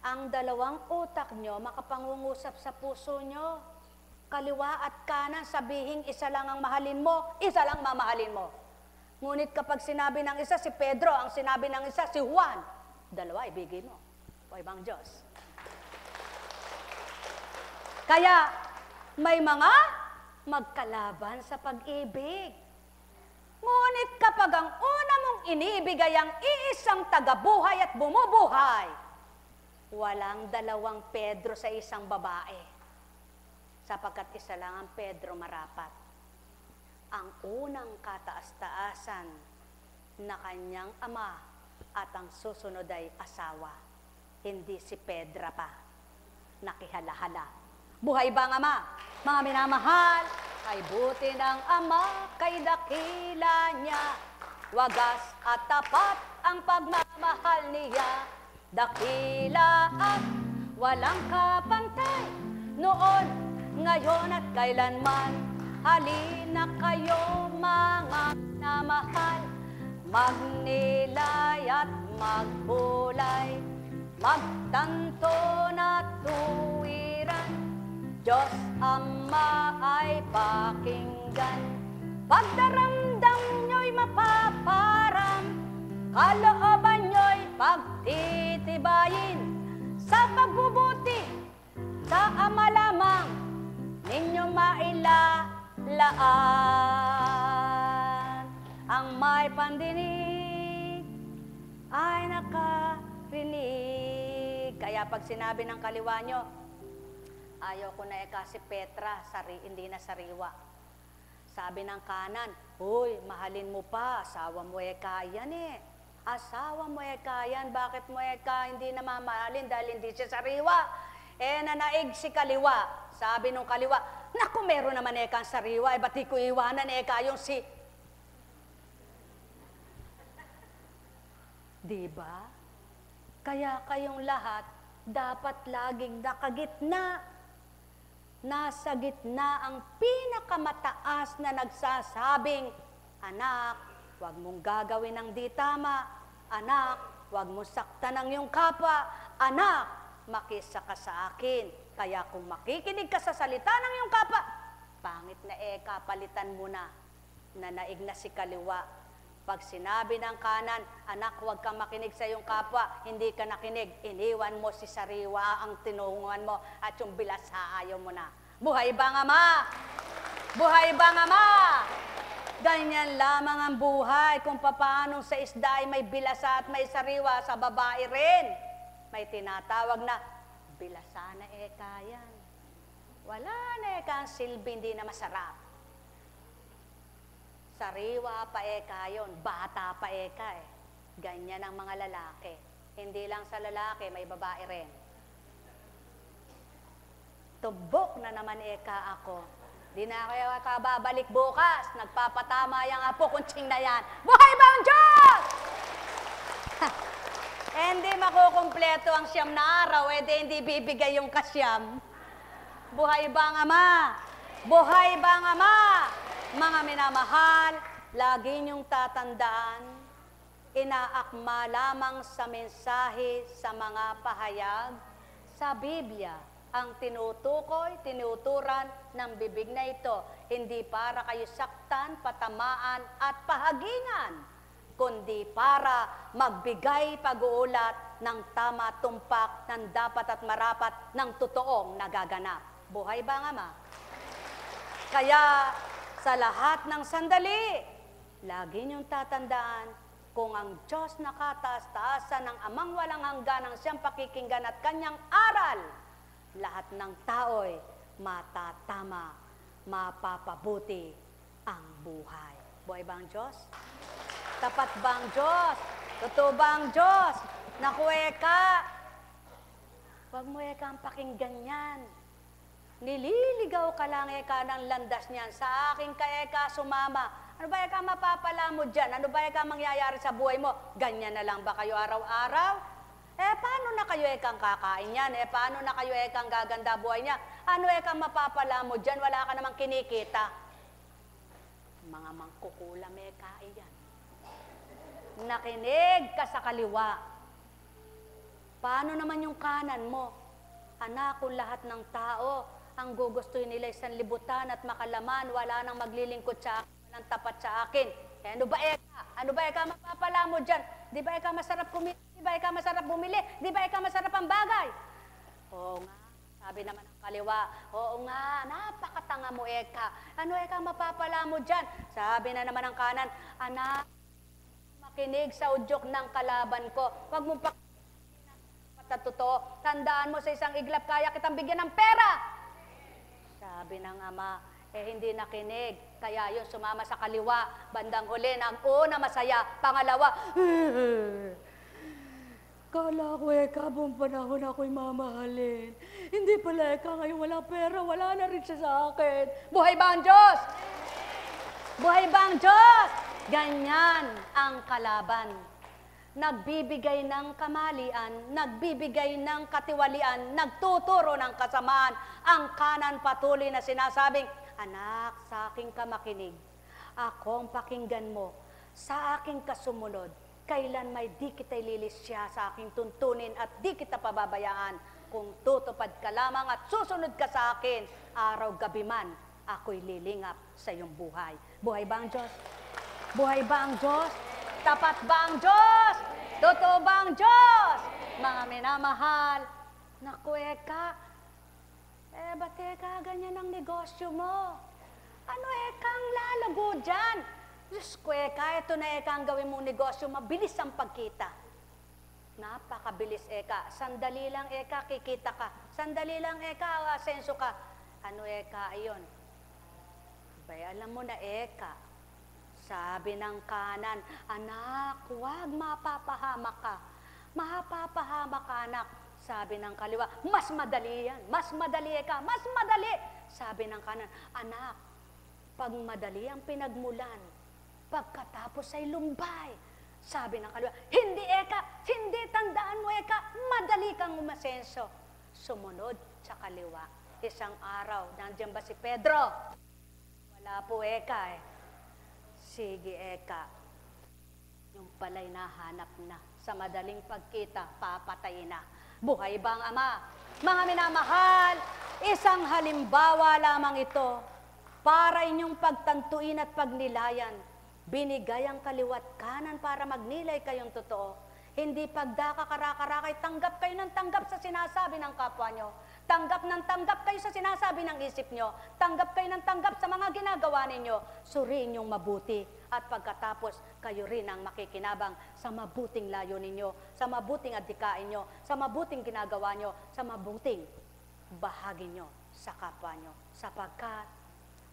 [SPEAKER 1] Ang dalawang utak nyo makapangungusap sa puso nyo. Kaliwa at kanan, sabihin isa lang ang mahalin mo, isa lang mamahalin mo. Ngunit kapag sinabi ng isa si Pedro, ang sinabi ng isa si Juan, dalawa ibigay mo. O ibang Diyos. Kaya may mga magkalaban sa pag-ibig. Ngunit kapag ang una mong inibigay ang iisang tagabuhay at bumubuhay, walang dalawang Pedro sa isang babae, sapagkat isa lang ang Pedro marapat. Ang unang kataas-taasan na kanyang ama at ang susunod ay asawa, hindi si Pedra pa, nakihala-hala. Buhay ba ang Ama? Mga minamahal, ay buti ng Ama, kay dakila niya. Wagas at tapat ang pagmamahal niya. Dakila at walang kapantay. Noon, ngayon at kailanman. Halina kayo mga minamahal. Magnilay at magbulay. Magtanto na tuwiran. Diyos Ama ay pakinggan, pagdaramdam nyo'y mapaparam, kalooban nyo'y pagtitibayin, sa pagbubuti, sa Ama lamang, ninyo mailalaan. Ang may pandinig ay nakarinig. Kaya pag sinabi ng kaliwa nyo, ayaw ko na si Petra, hindi na sariwa. Sabi ng kanan, "Hoy, mahalin mo pa, asawa mo yan eh. Asawa mo yan, bakit mo hindi na mamahalin dahil hindi siya sariwa?" Nanaig si kaliwa. Sabi nung kaliwa, "Naku, meron naman kang sariwa, ba't di ko iwanan yung si..." Diba? Kaya kayong lahat, dapat laging nakagitna. Nasa gitna ang pinakamataas na nagsasabing, "Anak, huwag mong gagawin ng di tama. Anak, huwag mong saktan ang iyong kapwa. Anak, makisa ka sa akin. Kaya kung makikinig ka sa salita ng iyong kapwa, pangit na palitan mo na." Nanaig na si kaliwa. Pag sinabi ng kanan, "Anak, huwag kang makinig sa iyong kapwa," hindi ka nakinig, iniwan mo si sariwa ang tinunguhan mo at yung bilasa ayaw mo na. Buhay ba ang Ama? Buhay ba ang Ama? Ganyan lamang ang buhay kung paano sa isda ay may bilasa at may sariwa, sa babae rin. May tinatawag na bilasa na yan. Wala na ang silbi, hindi na masarap. Sariwa pa yun, bata pa Ganyan ang mga lalaki. Hindi lang sa lalaki, may babae rin. Tubok na naman ako. Di na kayo kababalik bukas. Nagpapatama yung apo kunching na yan. Buhay ba ang Diyos? Hindi makukumpleto ang siyam na araw, hindi bibigay yung kasyam. Buhay ba ang Ama? Buhay ba ang Ama? Mga minamahal, lagi niyong tatandaan, inaakma lamang sa mensahe sa mga pahayag sa Biblia ang tinutukoy, tinuturan ng bibig na ito, hindi para kayo saktan, patamaan at pahagingan, kundi para magbigay pag-uulat ng tama tumpak ng dapat at marapat ng totoong nagaganap. Buhay ba ang Ama? Kaya sa lahat ng sandali, lagi niyong tatandaan, kung ang Diyos nakataas-taasan ng Amang walang hanggan ang siyang pakikinggan at kanyang aral, lahat ng tao'y matatama, mapapabuti ang buhay. Buhay ba ang Diyos? Tapat ba ang Diyos? Totoo ba ang Diyos? Naku, Eka, huwag mo, Eka, ang pakinggan yan. Nililigaw ka lang, Eka, ng landas niyan. Sa akin ka, Eka, sumama. Ano ba, Eka, mapapala mo dyan? Ano ba, Eka, mangyayari sa buhay mo? Ganyan na lang ba kayo araw-araw? Paano na kayo, Eka, kakain yan? Paano na kayo, Eka, gaganda buhay niya? Ano, Eka, mapapala mo dyan? Wala ka namang kinikita. Mga mangkukulam, Eka, yan. Nakinig ka sa kaliwa. Paano naman yung kanan mo? Anak, kung lahat ng tao ang gugustuhin nila isang libutan at makalaman, wala nang maglilingkod sa akin, walang tapat sa akin. Ano ba, Eka? Ano ba, Eka, mapapala mo dyan? Di ba, Eka, masarap kumili? Di ba, Eka, masarap bumili? Di ba, Eka, masarap ang bagay? Oo nga, sabi naman ng kaliwa. Oo nga, napakatanga mo, Eka. Ano, Eka, mapapala mo dyan? Sabi na naman ng kanan, anak, makinig sa udyok ng kalaban ko. Huwag mong totoo. Tandaan mo sa isang iglap, kaya kitang bigyan ng pera. Sabi ng Ama, hindi nakinig. Kaya yun, sumama sa kaliwa. Bandang huli, ang una masaya. Pangalawa, kala ko, Eka, buong panahon ako'y mamahalin. Hindi pala, Eka, ngayon wala pera, wala na rin siya sa akin. Buhay ba ang Diyos? Buhay ba ang Diyos? Ganyan ang kalaban. Nagbibigay ng kamalian, nagbibigay ng katiwalian, nagtuturo ng kasamaan. Ang kanan patuloy na sinasabing, anak, sa aking ka makinig. Akong pakinggan mo, sa aking kasumunod. Kailan may di kita ililisya sa aking tuntunin at di kita pababayaan. Kung tutupad ka lamang at susunod ka sa akin, araw-gabi man, ako'y lilingap sa iyong buhay. Buhay ba ang Diyos? Buhay ba ang Diyos? Tapat ba ang Diyos? Totoo ba ang Diyos? Mga minamahal, naku, Eka, ba't, Eka, ganyan ang negosyo mo? Ano, Eka, ang lalago dyan? Diyos ko, Eka, ito na, Eka, ang gawin mong negosyo, mabilis ang pagkita. Napakabilis, Eka. Sandali lang, Eka, kikita ka. Sandali lang, Eka, asenso ka. Ano, Eka, ayon? Bay, alam mo na, Eka, sabi ng kanan, anak, huwag mapapahamak ka. Mapapahamak ka, anak. Sabi ng kaliwa, mas madali yan. Mas madali, Eka, mas madali. Sabi ng kanan, anak, pag madali ang pinagmulan, pagkatapos ay lumbay. Sabi ng kaliwa, hindi, Eka, hindi, tandaan mo, Eka, madali kang umasenso. Sumunod sa kaliwa. Isang araw, nandiyan ba si Pedro? Wala po, Eka, Sige, Eka. Yung pala'y nahanap na. Sa madaling pagkita, papatay na. Buhay ba ang Ama? Mga minamahal, isang halimbawa lamang ito para inyong pagtantuin at pagnilayan. Binigay ang kaliwat kanan para magnilay kayong totoo. Hindi pagdakakarakay, tanggap kayo ng tanggap sa sinasabi ng kapwa nyo. Tanggap ng tanggap kayo sa sinasabi ng isip nyo. Tanggap kayo ng tanggap sa mga ginagawa ninyo. Suriin nyong mabuti. At pagkatapos, kayo rin ang makikinabang sa mabuting layo ninyo, sa mabuting adhikain nyo, sa mabuting ginagawa nyo, sa mabuting bahagi nyo sa kapwa nyo. Sapagkat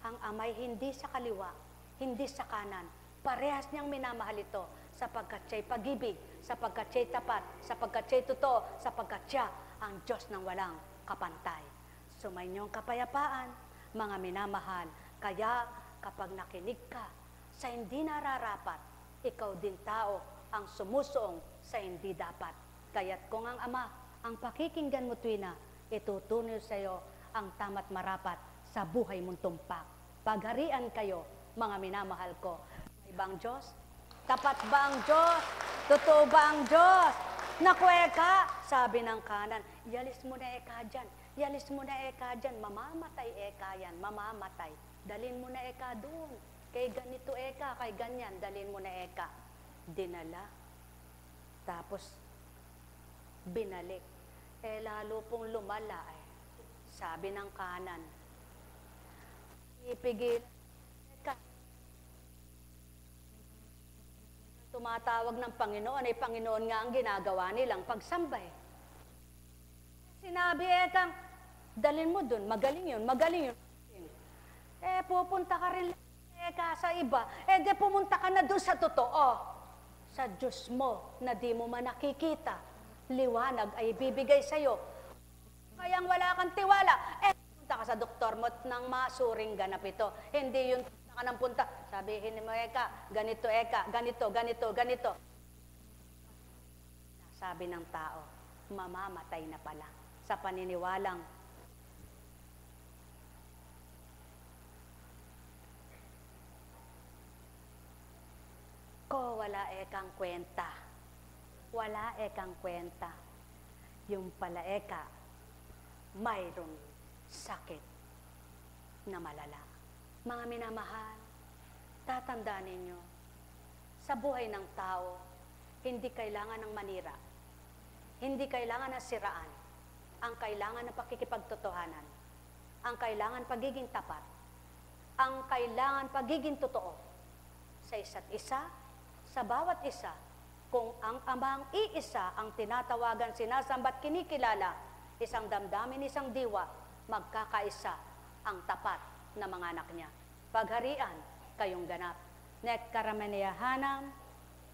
[SPEAKER 1] ang Ama'y hindi sa kaliwa, hindi sa kanan. Parehas niyang minamahal ito sapagkat siya'y pag-ibig, sapagkat siya'y tapat, sapagkat siya'y totoo, sapagkat siya ang Diyos ng walang kapantay. Sumayin niyong kapayapaan, mga minamahal. Kaya kapag nakinig ka sa hindi nararapat, ikaw din tao ang sumusuong sa hindi dapat. Kaya't kung ang Ama ang pakikinggan mo tuwina, itutunoy sa iyo ang tama't marapat sa buhay mong tumpak. Pagharian kayo, mga minamahal ko. May bang Diyos? Tapat ba ang Diyos? Totoo ba ang Diyos? Naku, Eka, sabi ng kanan, yalis mo na Eka dyan. Yalis mo na Eka dyan. Mamamatay Eka yan, mamamatay. Dalin mo na Eka doon. Kay ganito Eka, kay ganyan, dalin mo na Eka. Dinala. Tapos, binalik. Lalo pong lumala eh. Sabi ng kanan, ipigil Eka. Tumatawag ng Panginoon, ay Panginoon nga ang ginagawa nilang pagsambay. Sinabi Ekang, dalin mo dun, magaling yun, magaling yun. Pupunta ka rin Eka sa iba, di pumunta ka na dun sa totoo. Sa Diyos mo na di mo man nakikita, liwanag ay bibigay sa'yo. Kayang wala kang tiwala, punta ka sa doktor mo ng masuring ganap ito. Hindi yun punta ka ng punta. Sabihin mo Eka, ganito Eka, ganito, ganito, ganito. Sabi ng tao, mamamatay na pala sa paniniwalang ko, wala Ekang kwenta. Wala Ekang kwenta. Yung pala Eka, mayroong sakit na malala. Mga minamahal, tatandaan ninyo, sa buhay ng tao, hindi kailangan ng manira. Hindi kailangan ng siraan. Ang kailangan ng pakikipagtotohanan. Ang kailangan pagiging tapat. Ang kailangan pagiging totoo sa isa't isa, sa bawat isa, kung ang Amang iisa ang tinatawagan, sinasambat, kinikilala, isang damdamin, isang diwa, magkakaisa ang tapat na mga anak niya. Pagharian, kayong ganap. Nekkarameneyahanam,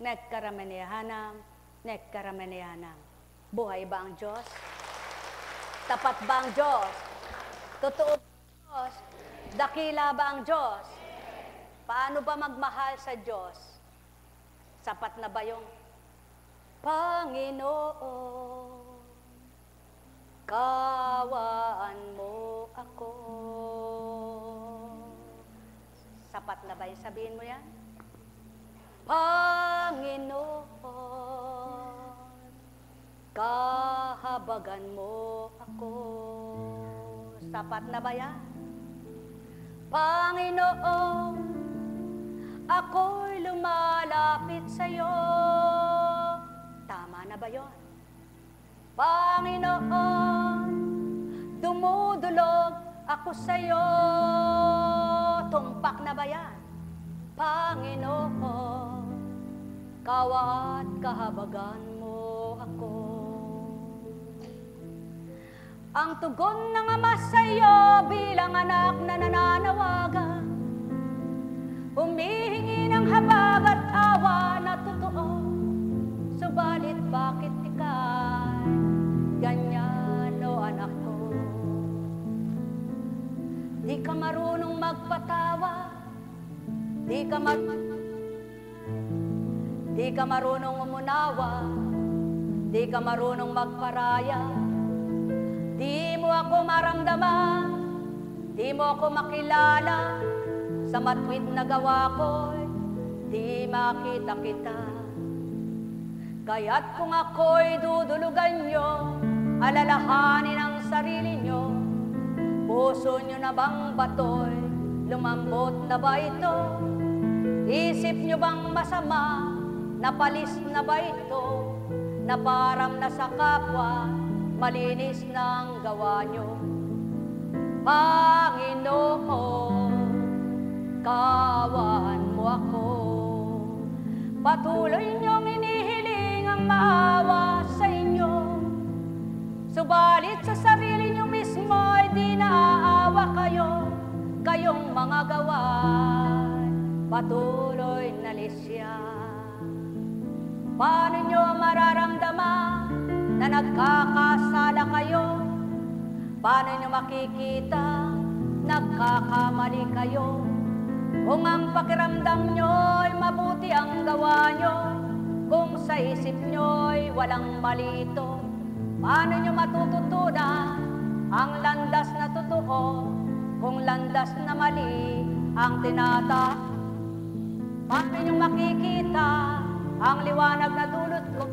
[SPEAKER 1] nekkarameneyahanam, nekkarameneyahanam. Buhay ba ang Diyos? Tapat ba ang Diyos? Totoo ba ang Diyos? Dakila ba ang Diyos? Paano ba magmahal sa Diyos? Sapat na ba yung Panginoon, kawaan mo ako? Sapat na ba yung sabihin mo yan? Panginoon, kahabagan mo ako. Sapat na ba yan? Panginoon, ako'y lumalapit sa'yo. Tama na ba yun? Panginoon, dumudulog ako sa'yo. Tumpak na ba yan? Panginoon, kawa't kahabagan mo ako. Ang tugon ng Ama sa'yo bilang anak na nananawagan, humihingi ng habag at awa na totoo. Subalit bakit ika'y ganyan o anak ko? Di ka marunong magpatawa, di ka marunong umunawa, di ka marunong magparaya, di mo ako maramdaman, di mo ako makilala. Sa matwid na gawa ko'y di makita kita. Kaya't kung ako'y dudulugan nyo, alalahanin ang sarili nyo, puso nyo na bang bato'y lumambot na ba ito? Isip nyo bang masama, napalis na ba ito? Na parang nasa kapwa, malinis na ang gawa nyo. Panginoon, kawan mo ako. Patuloy niyong inihiling ang maawa sa inyo. Subalit sa sarili niyo mismo ay di naaawa kayo. Kayong mga gawain patuloy na lisya. Paano niyo mararamdaman na nagkakasala kayo? Paano niyo makikita nagkakamali kayo. Kung ang pakiramdam nyo'y mabuti ang gawa nyo, kung sa isip nyo'y walang mali ito, paano nyo matututunan ang landas na totoo, kung landas na mali ang tinata? Paano nyo makikita ang liwanag na dulot ko,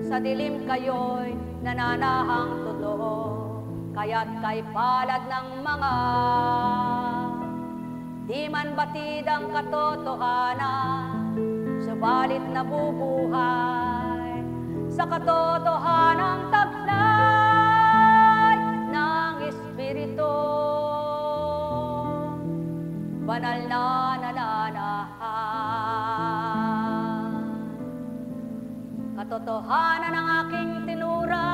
[SPEAKER 1] sa dilim kayo'y nananahang totoo? Kaya't kay palad ng mga di man batid ang katotohanan, subalit nabubuhay sa katotohanang taglay ng Espiritu. Banal na nananahan, katotohanan ang aking tinura,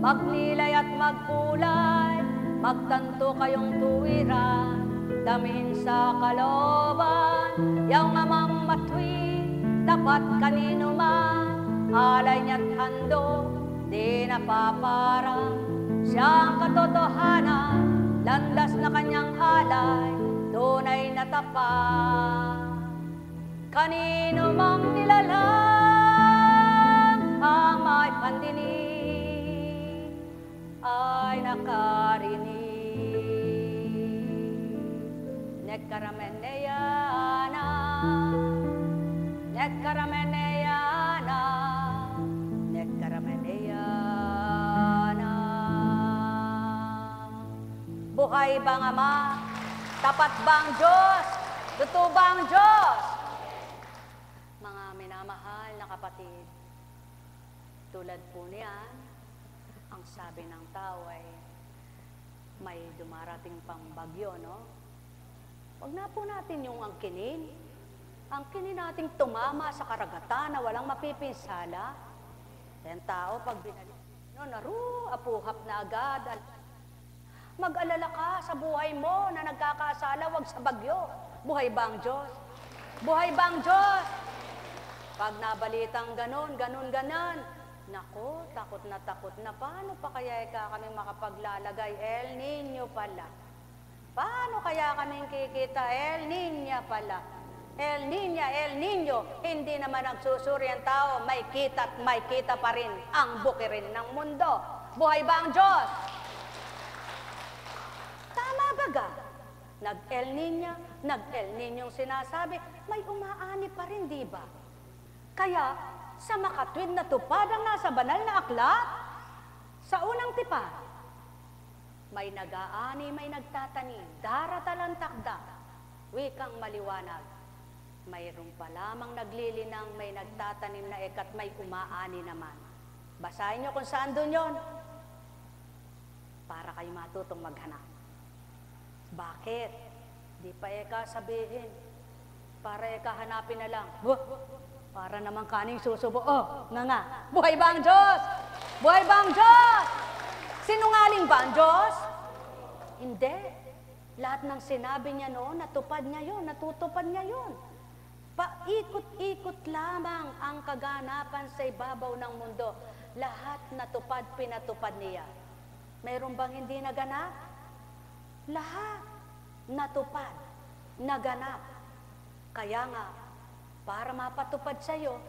[SPEAKER 1] magnilay at magkulay, magtanto kayong tuwiran, damihin sa kalooban, yung amang matwi, dapat kanino man, alay niya't handog, di napaparang, siyang katotohanan, landas na kanyang alay, tunay na tapat. Kanino mang nilalang ang may pandinig ay nakarinig. Nekkarameneyana, nekkarameneyana, nekkarameneyana. Buhay bang Ama? Tapat bang Diyos? Totoo bang Diyos? Mga minamahal na kapatid, tulad po niyan, ang sabi ng tao ay may dumarating pang bagyo, no? Huwag na po natin yung angkinin. Angkinin nating tumama sa karagatan na walang mapipinsala. Yan tao, pag binalik, no, apuhap na agad. Mag-alala ka sa buhay mo na nagkakasala, wag sa bagyo. Buhay ba ang Diyos? Buhay ba ang Diyos? Pag nabalitang ganon, nako, takot na, paano pa kaya kami makapaglalagay? El Niño pala. Paano kaya kaming kikita? El Niña pala. El Niño. Hindi naman nagsusuri ang tao, may kita at may kita pa rin ang bukirin ng mundo. Buhay ba ang Diyos? Tama ba ga? Nag-El Niñong sinasabi, may umaani pa rin, di ba? Kaya, sa makatwid na tupad ang nasa banal na aklat, sa unang tipan, may nag-aani, may nagtatanim, daratalang takda, wikang maliwanag. Mayroon pa lamang naglilinang, may nagtatanim na ekat, may umaani naman. Basahin nyo kung saan doon yon, para kayo matutong maghanap. Bakit? Di pa eka sabihin, para eka hanapin na lang. Para naman kaning susubo. Nga. Buhay ba ang Diyos? Buhay ba ang Diyos? Sinungaling ba ang Diyos? Hindi. Lahat ng sinabi niya noon, natupad niya yun, natutupad niya yun. Paikot-ikot lamang ang kaganapan sa ibabaw ng mundo. Lahat natupad, pinatupad niya. Mayroon bang hindi naganap? Lahat natupad, naganap. Kaya nga, para mapatupad sa iyo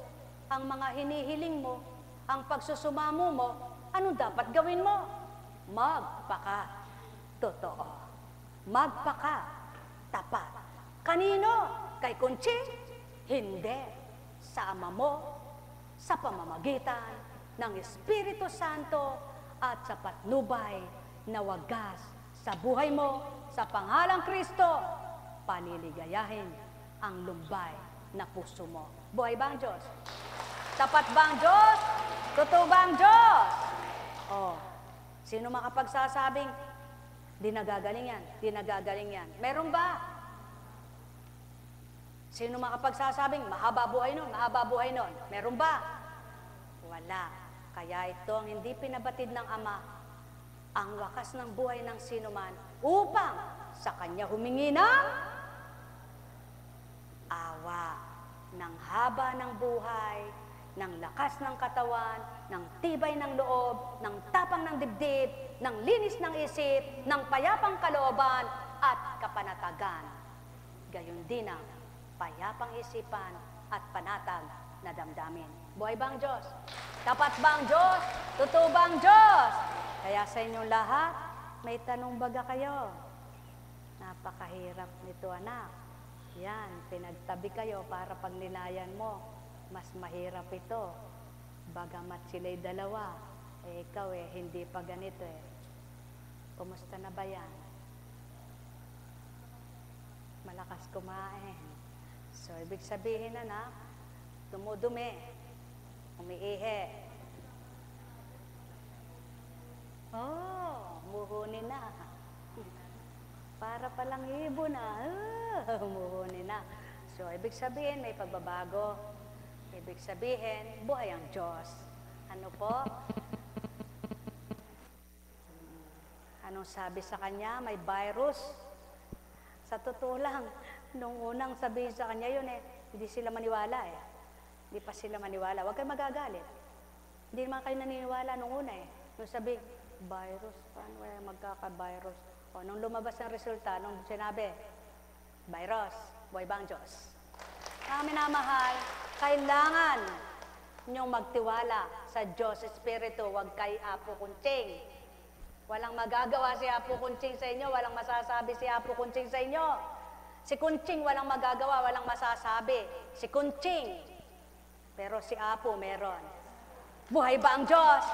[SPEAKER 1] ang mga hinihiling mo, ang pagsusumamo mo, anong dapat gawin mo? Magpaka-totoo. Magpaka-tapat. Kanino? Kay Kunching? Hindi. Sa Ama mo, sa pamamagitan ng Espiritu Santo at sa patnubay na wagas sa buhay mo, sa pangalang Kristo, paniligayahin ang lumbay na puso mo. Buhay ba ang Diyos? Tapat ba ang Diyos? Totoo ba ang Diyos? Sino makapagsasabing, di nagagaling yan? Meron ba? Sino makapagsasabing, mahaba buhay nun? Meron ba? Wala. Kaya ito ang hindi pinabatid ng Ama, ang wakas ng buhay ng sinuman, upang sa Kanya humingi ng awa, ng haba ng buhay, ng lakas ng katawan, ng tibay ng loob, ng tapang ng dibdib, ng linis ng isip, ng payapang kalooban at kapanatagan. Gayon din ang payapang isipan at panatag na damdamin. Buhay ba ang Diyos? Tapat ba ang Diyos? Totoo ba ang Diyos? Kaya sa inyong lahat, may tanong baga kayo? Napakahirap nito, anak. Yan, pinagtabi kayo para pag nilayan mo, mas mahirap ito. Bagamat sila'y dalawa, ikaw hindi pa ganito Kumusta na ba yan? Malakas kumain. So, ibig sabihin, anak, dumudumi, umiihi. Muhunin na. Para palang ibon na. Muhunin na. So, ibig sabihin, may pagbabago. Ibig sabihin, buhay ang Diyos. Ano po? Anong sabi sa kanya? May virus. Sa totoo lang, nung unang sabihin sa kanya yun hindi sila maniwala Hindi pa sila maniwala. Huwag kayo magagalit. Hindi naman kayo naniniwala nung una Nung sabi, virus, paano magkaka-virus? Nung lumabas ang resulta, nung sinabi, virus, buhay ba ang Diyos? Mga minamahal, kailangan niyong magtiwala sa Diyos Espiritu, huwag kay Apo Kunching. Walang magagawa si Apo Kunching sa inyo, walang masasabi si Apo Kunching sa inyo. Si Kunching walang magagawa, walang masasabi. Si Kunching. Pero si Apo meron. Buhay ba ang Diyos?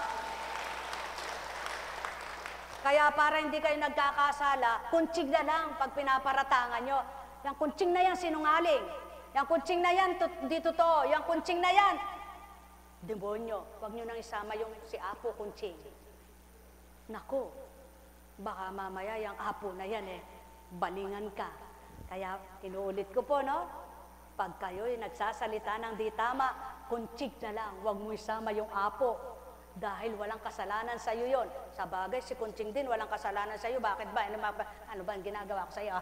[SPEAKER 1] Kaya para hindi kayo nagkakasala, kunching na lang pag pinaparatangan nyo. Yang kunching na yan, sinungaling. Yang kunching na yan, di totoo. Yang kunching na yan, demonyo. Huwag nyo nang isama yung si Apo Kunching. Naku, baka mamaya yung Apo na yan balingan ka. Kaya inuulit ko po, no? Pag kayo'y nagsasalita ng di tama, kunching na lang. Huwag mo isama yung Apo. Dahil walang kasalanan sa iyo yon. Sa bagay, si Kunching din, walang kasalanan sa iyo. Bakit ba? Ano ba ang ginagawa ko sa iyo?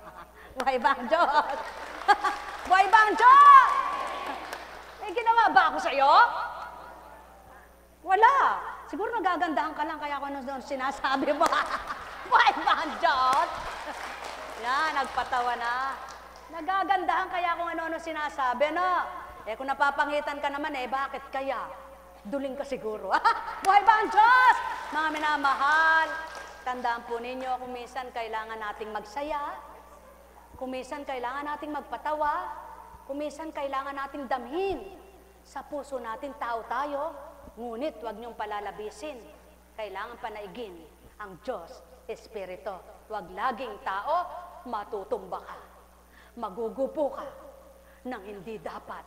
[SPEAKER 1] Buhay ba ang Diyos? Buhay ba ang Diyos? May ginawa ba ako sa iyo? Wala. Siguro nagagandahan ka lang, kaya ako nung sinasabi mo. Buhay ba ang Diyos? Yan, nagpatawa na. Nagagandahan kaya kung ano-ano sinasabi, no? Kung napapangitan ka naman, bakit kaya? Duling ka siguro. Buhay ba ang Diyos? Mga minamahal, tandaan po ninyo, kung minsan kailangan nating magsaya, kung minsan kailangan nating magpatawa, kung minsan kailangan nating damhin. Sa puso natin, tao tayo, ngunit huwag niyong palalabisin. Kailangan panaigin ang Diyos, Espiritu. Huwag laging tao, matutumba ka. Magugupo ka ng hindi dapat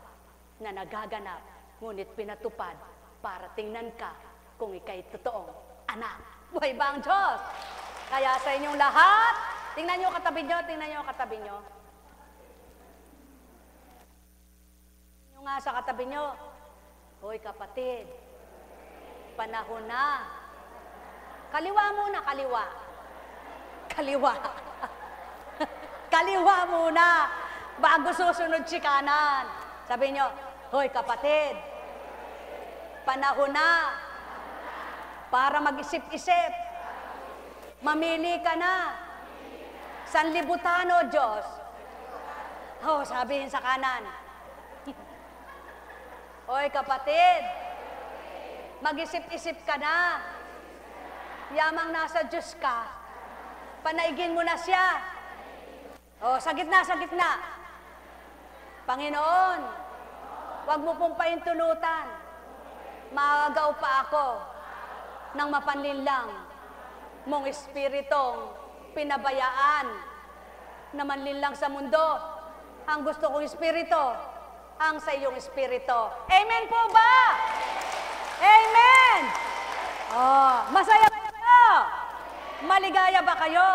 [SPEAKER 1] na nagaganap, ngunit pinatupad para tingnan ka kung ika'y totoong anak. Buhay ba ang Diyos? Kaya sa inyong lahat, tingnan nyo katabi nyo, tingnan nyo katabi nyo. Tingnan nga sa katabi nyo, hoy kapatid, panahon na. Kaliwa muna, kaliwa. Kaliwa. Kaliwa muna, bago susunod si kanan. Sabi nyo, hoy kapatid, panahon na para mag-isip-isip. Mamili ka na. Sanlibutan o Diyos. Sabihin sa kanan. Hoy kapatid, mag-isip-isip ka na. Yamang nasa Diyos ka, panaigin mo na siya. Sa gitna, sa gitna. Panginoon, huwag mo pong paintulutan. Maagaw pa ako ng mapanlinlang mong espiritong pinabayaan na manlinlang sa mundo. Ang gusto kong espiritu, ang sa iyong espiritu. Amen po ba? Amen! Masaya ba kayo? Maligaya ba kayo?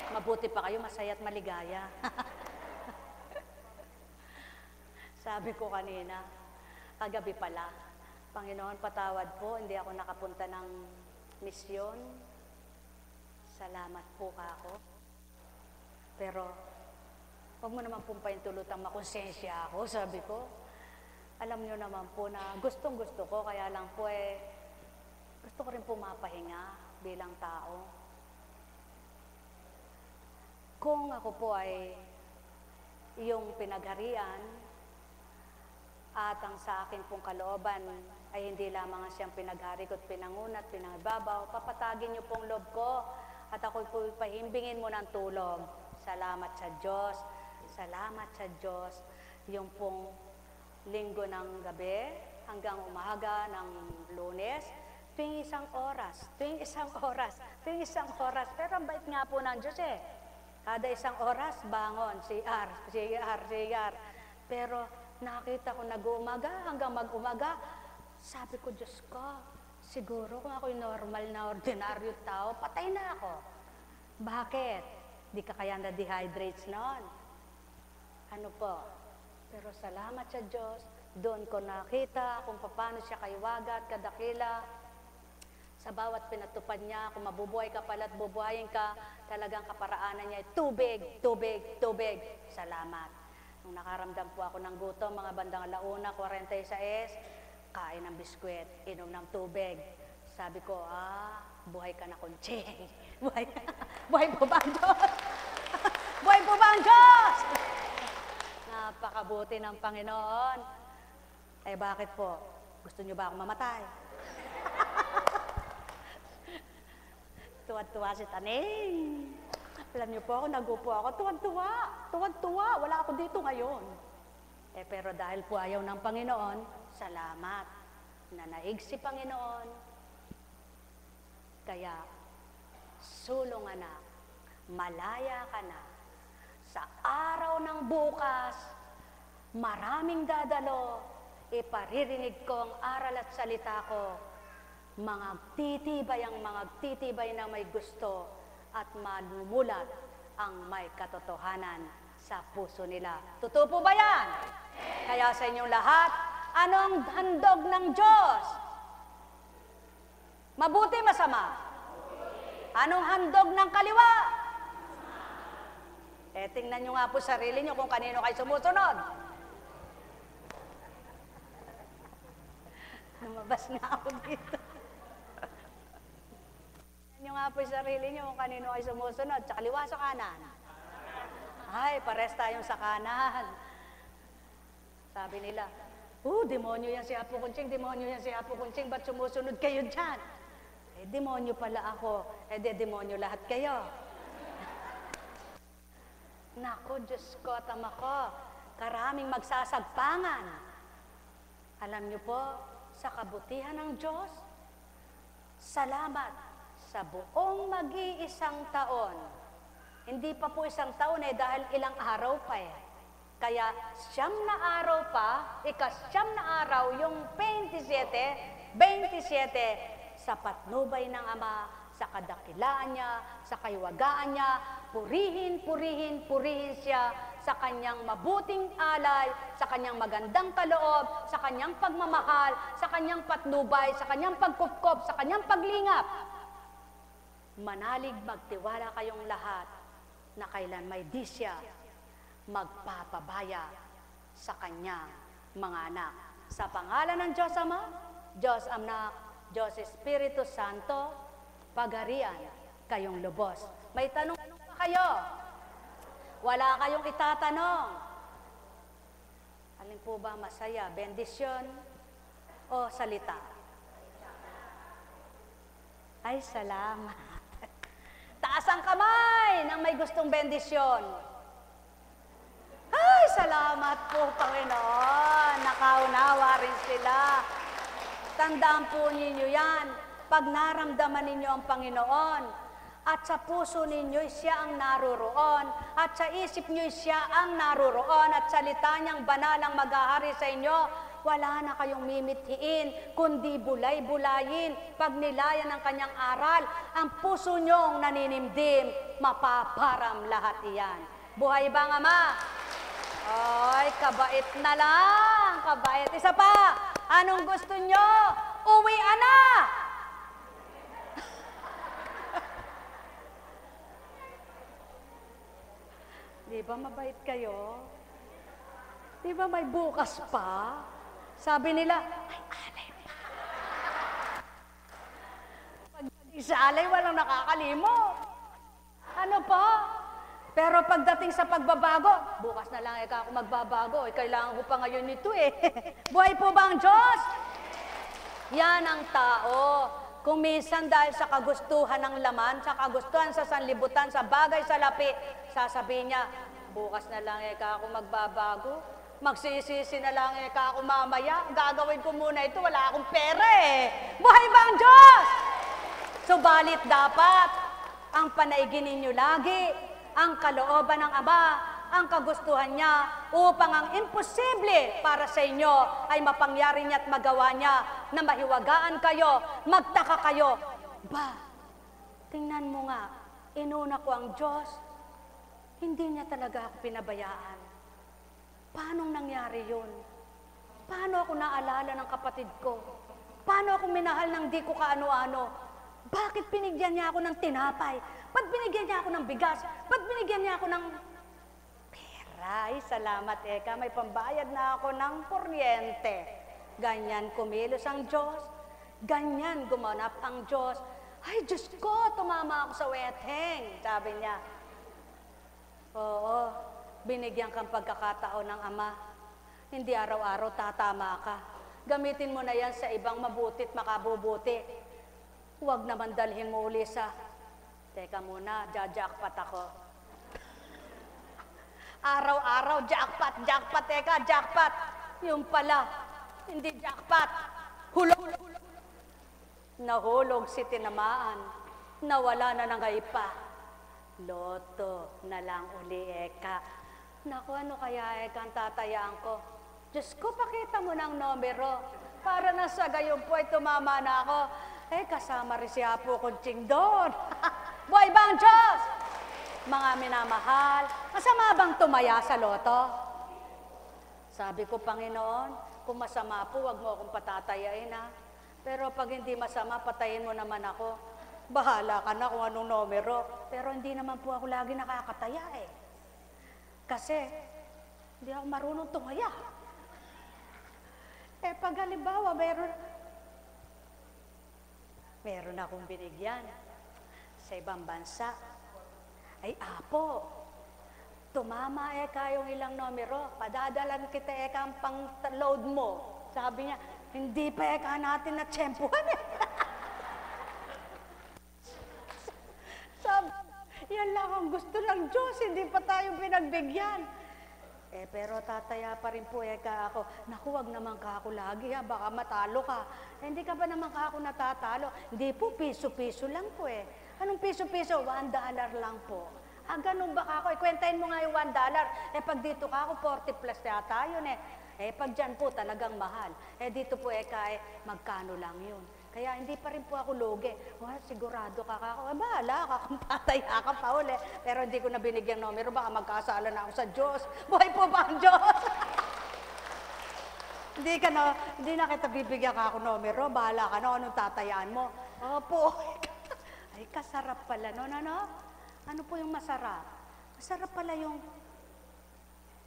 [SPEAKER 1] Mabuti pa kayo, masaya at maligaya. Sabi ko kanina, kagabi pala, Panginoon, patawad po, hindi ako nakapunta ng misyon. Salamat po ako. Pero, huwag mo naman pong paintulutang makonsensya ako, sabi ko. Alam nyo naman po na gustong-gusto ko, kaya lang po gusto ko rin po mapahinga. bilang tao. Kung ako po ay iyong pinagharian at ang sa akin pong kalooban ay hindi lamang siyang pinaghari ko't pinangunat, pinangibabaw, papatagin niyo pong loob ko at ako po pahimbingin mo ng tulog. Salamat sa Diyos, salamat sa Diyos. Yung pong linggo ng gabi hanggang umaga ng Lunes, tuwing isang oras, pero ang bait nga po ng Diyos eh. Kada isang oras, bangon, CR. Pero nakita ko nag-uumaga hanggang mag-umaga, sabi ko, Diyos ko, siguro kung ako'y normal na ordinaryo tao, patay na ako. Bakit? Di ka kaya na-dehydrates noon. Ano po? Pero salamat sa Diyos, doon ko nakita kung paano siya kaiwaga at kadakila. Sa bawat pinatupad niya, kung mabubuhay ka pala at bubuhayin ka, talagang kaparaanan niya ay tubig, tubig, tubig. Salamat. Nung nakaramdam po ako ng gutom, mga bandang 1:46, kain ng biskwit, inom ng tubig. Sabi ko, buhay ka na, Kunching. Buhay po ba ang Diyos? Buhay po ba ang Diyos? Napakabuti ng Panginoon. Eh bakit po? Gusto niyo ba akong mamatay? Tuwan-tuwa si Taning. Alam niyo po ako, nagupo ako, tuwan-tuwa, wala ako dito ngayon. Pero dahil po ayaw ng Panginoon, salamat. Nanaig si Panginoon. Kaya, sulong anak, malaya ka na. Sa araw ng bukas, maraming dadalo, iparirinig ko ang aral at salita ko. Magtitibay ang magtitibay na may gusto at malumulat ang may katotohanan sa puso nila. Totoo po ba yan? Kaya sa inyong lahat, anong handog ng Diyos? Mabuti, masama? Anong handog ng kaliwa? Tingnan nyo nga po sarili nyo kung kanino kayo sumusunod. Lumabas nga ako dito. Tingnan nyo nga po sarili nyo kung kanino kayo sumusunod. Sa kaliwa, sa kanan. Ay, pares tayong sa kanan. Sabi nila, demonyo yan si Apo Kunching, demonyo yan si Apo Kunching, ba't sumusunod kayo dyan? Demonyo pala ako, demonyo lahat kayo. Nako, Diyos ko, tama ko, karaming magsasagpangan. Alam niyo po, sa kabutihan ng Diyos, salamat sa buong mag-iisang taon. Hindi pa po isang taon dahil ilang araw pa Kaya 9 na araw pa, ika-9 na araw, yung 27, sa patnubay ng Ama, sa kadakilaan niya, sa kaiwagaan niya, purihin siya sa kanyang mabuting alay, sa kanyang magandang kaloob, sa kanyang pagmamahal, sa kanyang patnubay, sa kanyang pagkupkop, sa kanyang paglingap. Manalig magtiwala kayong lahat na kailan may di siya magpapabaya sa kanyang mga anak. Sa pangalan ng Diyos Ama, Diyos Anak, Diyos Espiritu Santo, pagharian kayong lubos. May tanong pa kayo? Wala kayong itatanong? Alin po ba masaya? Bendisyon o salita? Ay, salamat. Taas ang kamay ng may gustong bendisyon. Ay, salamat po, Panginoon. Nakaunawa rin sila. Tandaan po ninyo yan. Pag naramdaman ninyo ang Panginoon, at sa puso ninyo siya ang naroroon, at sa isip nyo siya ang naroroon, at salita niyang banal ang maghahari sa inyo, wala na kayong mimithiin, kundi bulay-bulayin. Pag nilayan ng kanyang aral, ang puso nyong naninimdim, mapaparam lahat iyan. Buhay ba ang Ama? Ay, kabait na lang, kabait. Isa pa, anong gusto nyo? Uwian na! Di ba mabait kayo? Di ba may bukas pa? Sabi nila, ay, alay pa. Pag Isalay, walang nakakalimot. Ano po? Pero pagdating sa pagbabago, bukas na lang ako magbabago. Kailangan ko pa ngayon nito eh. Buhay po ba ang Diyos? Yan ang tao. Kung minsan dahil sa kagustuhan ng laman, sa kagustuhan sa sanlibutan, sa bagay sa lapi, sasabihin niya, bukas na lang ako magbabago. Magsisisi na lang ako mamaya. Gagawin ko muna ito, wala akong pera eh. Buhay ba ang Diyos? Subalit dapat, ang panaigin ninyo lagi, ang kalooban ng Ama, ang kagustuhan niya, upang ang imposible para sa inyo ay mapangyari niya at magawa niya, na mahiwagaan kayo, magtaka kayo. Ba, tingnan mo nga, inuna ko ang Diyos, hindi niya talaga ako pinabayaan. Paano nangyari yun? Paano ako naalala ng kapatid ko? Paano ako minahal ng di ko kaano-ano? Bakit binigyan niya ako ng tinapay? Ba't binigyan niya ako ng bigas? Ba't binigyan niya ako ng pera? Ay, salamat Eka, may pambayad na ako ng kuryente. Ganyan kumilos ang Diyos. Ganyan gumanap ang Diyos. Ay, Diyos ko, tumama ako sa weteng, sabi niya. Oo, binigyan kang pagkakataon ng Ama. Hindi araw-araw tatama ka. Gamitin mo na yan sa ibang mabutit makabubuti. Huwag naman dalhin mo uli sa, teka muna, jackpot ako. Araw-araw, jackpot, teka, jackpot. Yung pala, hindi jackpot. Hulog. Nahulog si tinamaan. Nawala na ng ipa. Loto na lang uli, Eka. Naku, ano kaya, Eka, ang tatayaan ko? Diyos ko, pakita mo ng numero. Para na sa gayon po ay tumama na ako. Kasama rin si Apo Kunching doon. Buhay ba ang Diyos? Mga minamahal, masama bang tumaya sa loto? Sabi ko, Panginoon, kung masama po, wag mo akong patatayain ha. Pero pag hindi masama, patayin mo naman ako. Bahala ka na kung anong numero. Pero hindi naman po ako lagi nakakataya eh. Kasi, hindi ako marunong tumaya. Pag halimbawa, meron akong binigyan sa ibang bansa. Ay, Apo, tumama yung ilang numero, padadalan kita ang pang-load mo. Sabi niya, hindi pa natin na tsempuhan eh. Sabi, yan lang ang gusto ng Diyos, hindi pa tayo pinagbigyan. Pero tataya pa rin po ako. Naku, wag naman ka ako lagi ha, baka matalo ka. Hindi ka ba naman ka ako natatalo? Hindi po, piso-piso lang po eh. Anong piso-piso? $1 lang po. Ganun ba ka ako? Kwentahin mo nga yung $1. Pag dito ka ako, 40 plus yata yun eh. Pag dyan po talagang mahal. Dito po magkano lang yun. Kaya hindi pa rin po ako lugi. Sigurado ka ako. Bahala ka kung tataya ka pa uli. Pero hindi ko na binigyan numero. Baka magkasala na ako sa Diyos. Buhay po ba ang Diyos? Hindi na kita bibigyan ka ako numero. Bahala ka na. Anong tatayaan mo? Opo. Ay, kasarap pala. No? Ano po yung masarap? Masarap pala yung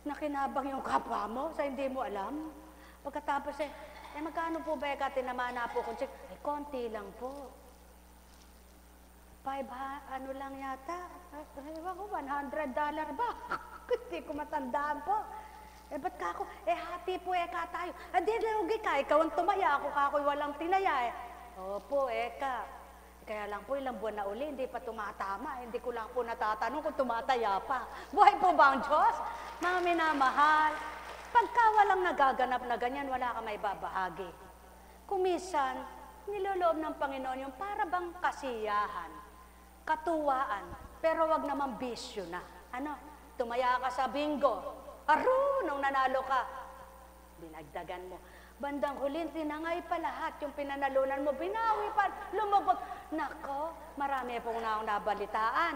[SPEAKER 1] nakinabang yung kapwa mo sa hindi mo alam. Pagkatapos magkano po ba tinamaan na po kung konti lang po. Ano lang yata? $100 ba? Hindi ko matandaan po. Ba't ka ako? Hati po ka tayo. Di lugi ka. Ikaw ang tumaya. Ako'y walang tinaya Opo, Eka. Kaya lang po, ilang buwan na uli, hindi pa tumatama. Hindi ko lang po natatanong kung tumataya pa. Buhay po ba ang Diyos? Mga minamahal, pagka walang nagaganap na ganyan, wala ka may babahagi. Kumisan, niloloob ng Panginoon yung para bang kasiyahan, katuwaan, pero wag naman bisyo na. Tumaya ka sa bingo. Nung nanalo ka, binagdagan mo. Bandang huli, tinangay pa lahat yung pinanalunan mo, binawi pa, lumubog. Nako, marami pong na akong nabalitaan.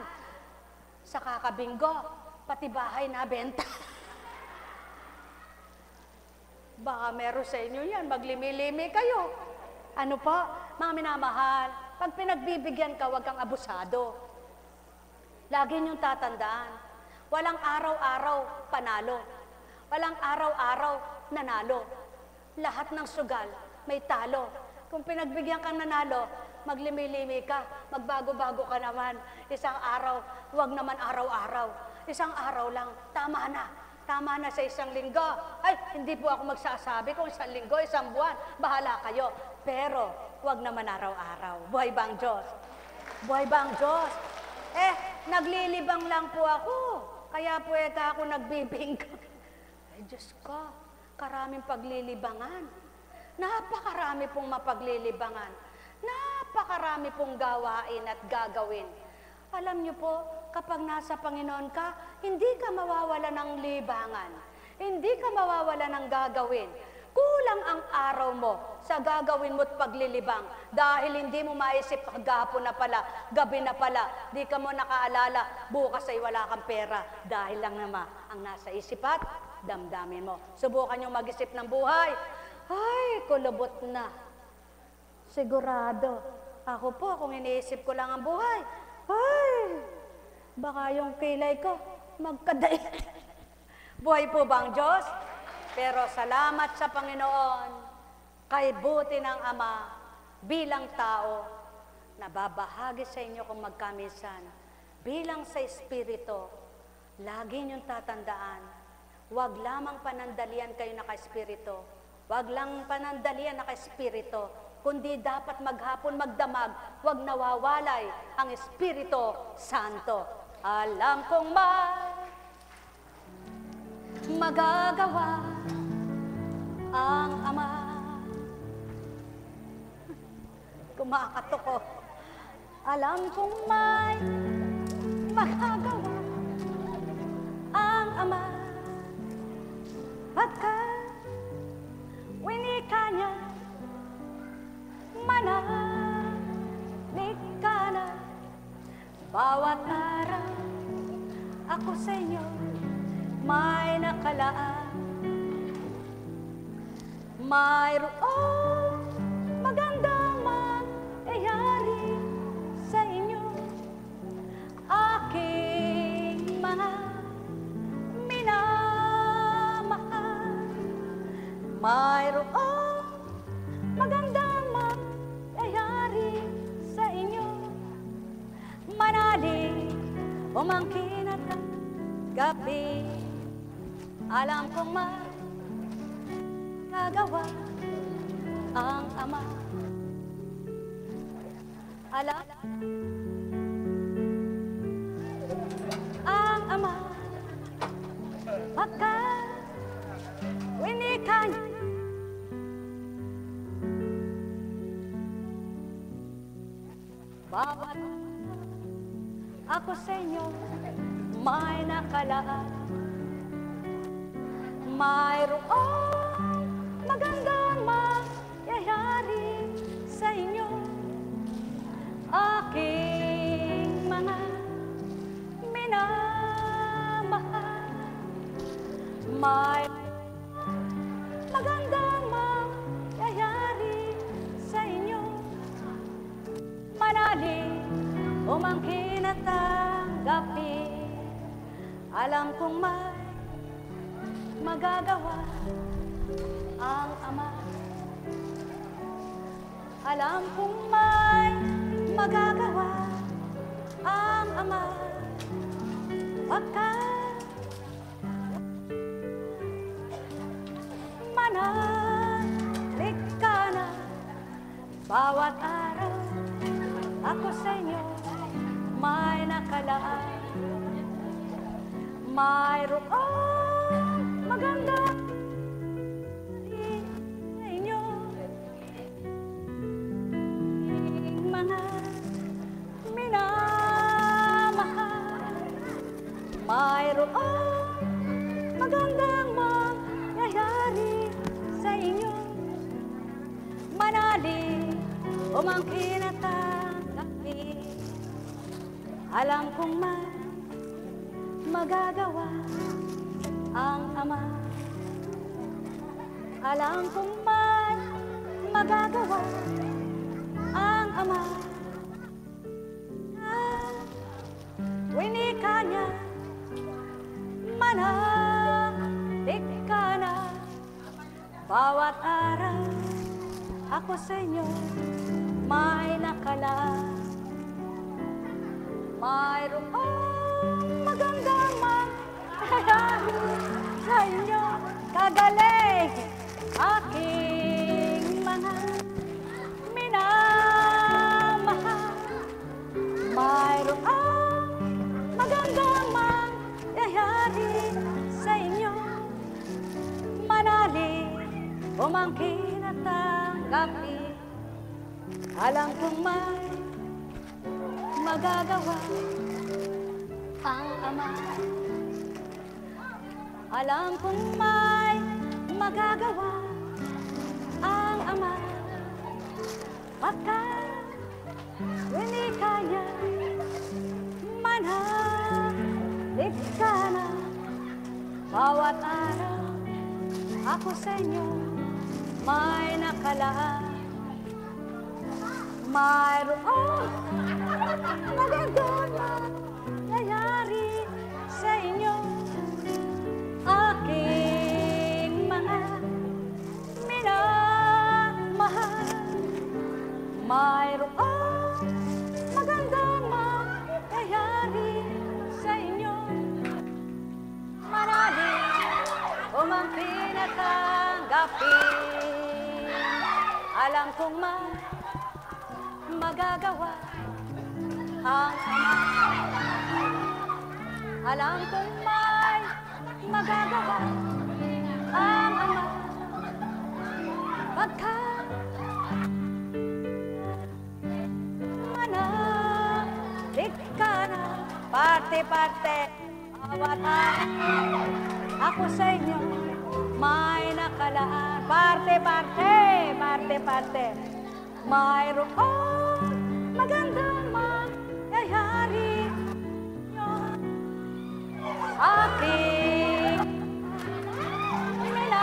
[SPEAKER 1] Sa kakabinggo, pati bahay na benta. Baka meron sa inyo yan, maglimi-limi kayo. Ano po, mga minamahal, pag pinagbibigyan ka, huwag kang abusado. Lagi niyong tatandaan, walang araw-araw panalo. Walang araw-araw nanalo. Lahat ng sugal may talo. Kung pinagbigyan kang nanalo, maglimilimi ka, magbago-bago ka naman. Isang araw, huwag naman araw-araw. Isang araw lang, tama na. Tama na sa isang linggo. Ay, hindi po ako magsasabi kung isang linggo, isang buwan. Bahala kayo. Pero, huwag naman araw-araw. Buhay ba ang Diyos? Buhay ba ang Diyos? Naglilibang lang po ako. Kaya po ako nagbibingka. Ay, Diyos ko, karaming paglilibangan. Napakarami pong mapaglilibangan. Napakarami pong gawain at gagawin. Alam niyo po, kapag nasa Panginoon ka, hindi ka mawawala ng libangan. Hindi ka mawawala ng gagawin. Kulang ang araw mo sa gagawin mo't paglilibang dahil hindi mo maisip paghapon na pala, gabi na pala, di ka mo nakaalala, bukas ay wala kang pera dahil lang naman ang nasa isip at damdamin mo. Subukan yung mag-isip ng buhay. Ay, kulubot na. Sigurado. Ako po, kung iniisip ko lang ang buhay, ay, baka yung kilay ko magkaday. Buhay po ba ang Diyos? Pero salamat sa Panginoon, kay buti ng Ama, bilang tao, nababahagi sa inyo kung magkamisan. Bilang sa Espiritu, lagi niyong tatandaan, huwag lamang panandalian kayo naka-Espiritu. Huwag lang panandalian naka-Espiritu, kundi dapat maghapon magdamag, huwag nawawalay ang Espiritu Santo. Alam kong magagawa ang Ama. Kumakatok ko. Alam kong may magagawa ang Ama. Pagkat winika niya, manalig ka na. Bawat araw ako sa inyo may nakalaan. Mayroong magandang mangyayari sa inyo, aking mga minamahal. Mayroong magandang mangyayari sa inyo, manalig umangkin at gabi. Alam kong magagawa ang Ama. Alam ang Ama, pagkat winika niya. Bawat ako sa inyo may nakalaan. Mayroong magandang mangyayari sa inyo, aking mga minamahal. May magandang mangyayari sa inyo, manalig umangkin at tanggapin. Alam kong may magagawa ang Ama. Alam kong may magagawa ang Ama. Pagkat manalig ka na, bawat araw ako sa inyo may nakalaan. Mayroong maganda sa inyo, mga minamahal. Mayroong magandang mangyayari sa inyo, manalig umangkin at tanggapin. Alam kong magagawa ang Ama. Alam kong may magagawa ang Ama. Winika niya, manalig ka na. Bawat araw ako sa inyo may nakala. Mayroong magandang mangyayari sa inyo. Kagaling aking mga minamahal. Mayroong magandang mangyayari sa inyo. Manali, umangkin at tanggapin. Alam kong may magagawa ang Ama. Alam kong may magagawa ang Ama. Pagkat hindi kanya manahalik ka na. Bawat araw ako sa inyo may nakalaan. Mayroong magandang mangyayari sa inyo. Aking mga minamahal. Mayroong magandang mangyayari sa inyo. Manalig, umangkin at tanggapin. Alam kong magagawa ang Ama. Alam kong may magagawa ang Ama. Pagkat manalig ka na parte-parte. Bawat araw ako sa inyo may nakalaan. Parte-parte, parte-parte. Mayroong magandang mangyayari aking minamahal.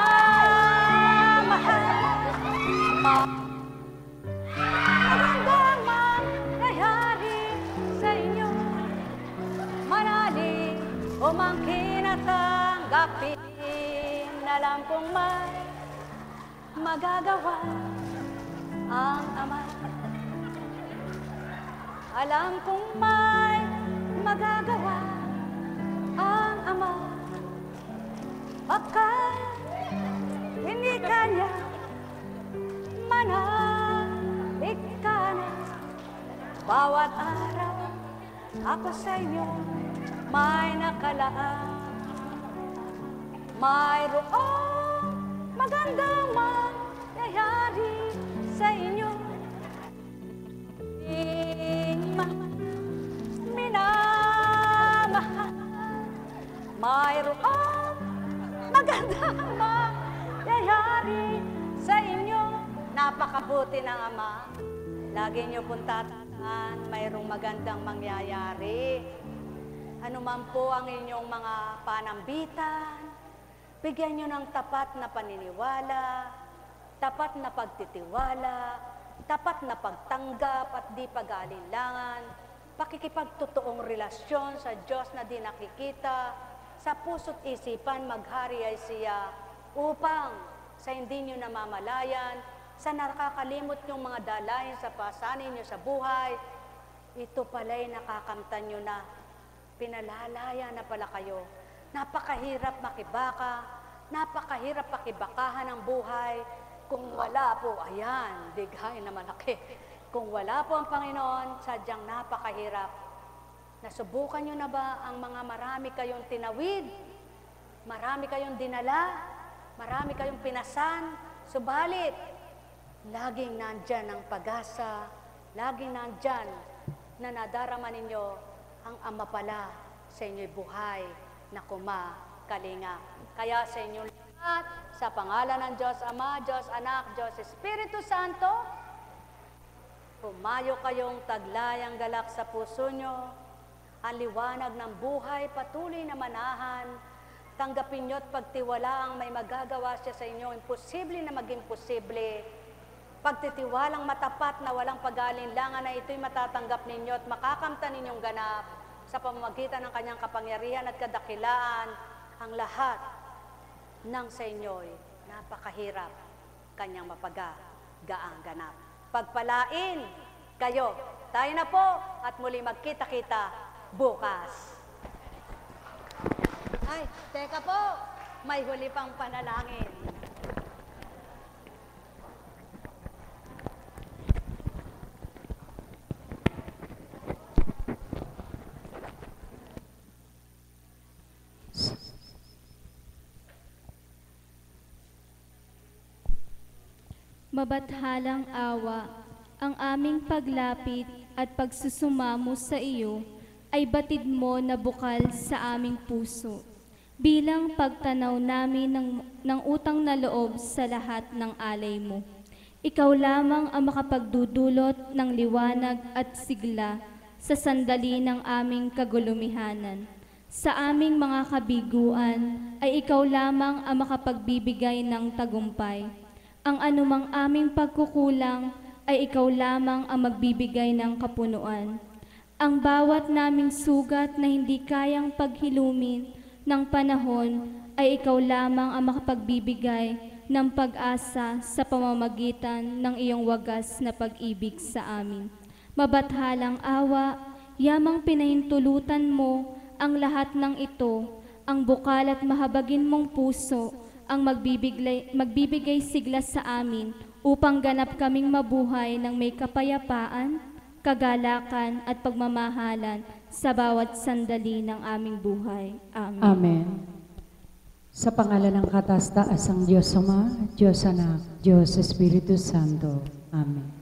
[SPEAKER 1] Magandang mangyayari sa inyo. Manalig, umangkin at tanggapin. Alam kong may magagawa ang Ama. Alam kong may magagawa ang Ama. Pagkat hindi kanya manahalik ka na. Bawat araw ako sa inyo may nakalaan. Mayroong magandang mangyayari sa inyo. Minamahal. Mayroong magandang mangyayari sa inyo. Napakabuti ng Ama. Lagi niyo pong tatandaan, mayroong magandang mangyayari. Ano man po ang inyong mga panambitan, bigyan niyo ng tapat na paniniwala, tapat na pagtitiwala, tapat na pagtanggap at di pag-aalinlangan, pakikipagtotoong relasyon sa Diyos na di nakikita, sa puso't isipan maghari ay siya, upang sa hindi niyo namamalayan, sa nakakalimot niyong mga dalahin sa pasanin niyo sa buhay, ito pala'y nakakamtan niyo na, pinalalaya na pala kayo. Napakahirap makibaka, napakahirap pakibakahan ng buhay. Kung wala po, ayan, bigay na malaki. Kung wala po ang Panginoon, sadyang napakahirap. Nasubukan nyo na ba ang mga marami kayong tinawid? Marami kayong dinala? Marami kayong pinasan? Subalit, laging nandyan ang pag-asa, laging nandyan na nadarama ninyo ang Ama pala sa inyo'y buhay na kumakalinga. Kaya sa inyong lahat, sa pangalan ng Diyos Ama, Diyos Anak, Diyos Espiritu Santo, pumayo kayong taglayang galak sa puso nyo, ang liwanag ng buhay patuloy na manahan, tanggapin nyo at pagtiwala ang may magagawa siya sa inyo, imposible na maging posible, pagtitiwalang matapat na walang pag-aalinlangan na ito'y matatanggap ninyo at makakamtan ninyong ganap, sa pamamagitan ng kanyang kapangyarihan at kadakilaan, ang lahat ng sa inyo'y napakahirap kanyang mapagagaang ganap. pagpalain kayo. Tayo na po at muli magkita-kita bukas. Ay, teka po, may huli pang panalangin.
[SPEAKER 3] Mabathalang awa, ang aming paglapit at pagsusumamo sa iyo ay batid mo na bukal sa aming puso, bilang pagtanaw namin ng utang na loob sa lahat ng alay mo. Ikaw lamang ang makapagdudulot ng liwanag at sigla sa sandali ng aming kagulumihanan. Sa aming mga kabiguan ay ikaw lamang ang makapagbibigay ng tagumpay. Ang anumang aming pagkukulang ay ikaw lamang ang magbibigay ng kapunuan. Ang bawat naming sugat na hindi kayang paghilumin ng panahon ay ikaw lamang ang makapagbibigay ng pag-asa sa pamamagitan ng iyong wagas na pag-ibig sa amin. Mabathalang awa, yamang pinahintulutan mo ang lahat ng ito, ang bukal at mahabagin mong puso, ang magbibigay sigla sa amin upang ganap kaming mabuhay ng may kapayapaan, kagalakan at pagmamahalan sa bawat sandali ng aming buhay. Amen.
[SPEAKER 4] Amen. Sa pangalan ng kataas-taasang Diyos Ama, Diyos Anak, Diyos Espiritu Santo. Amen.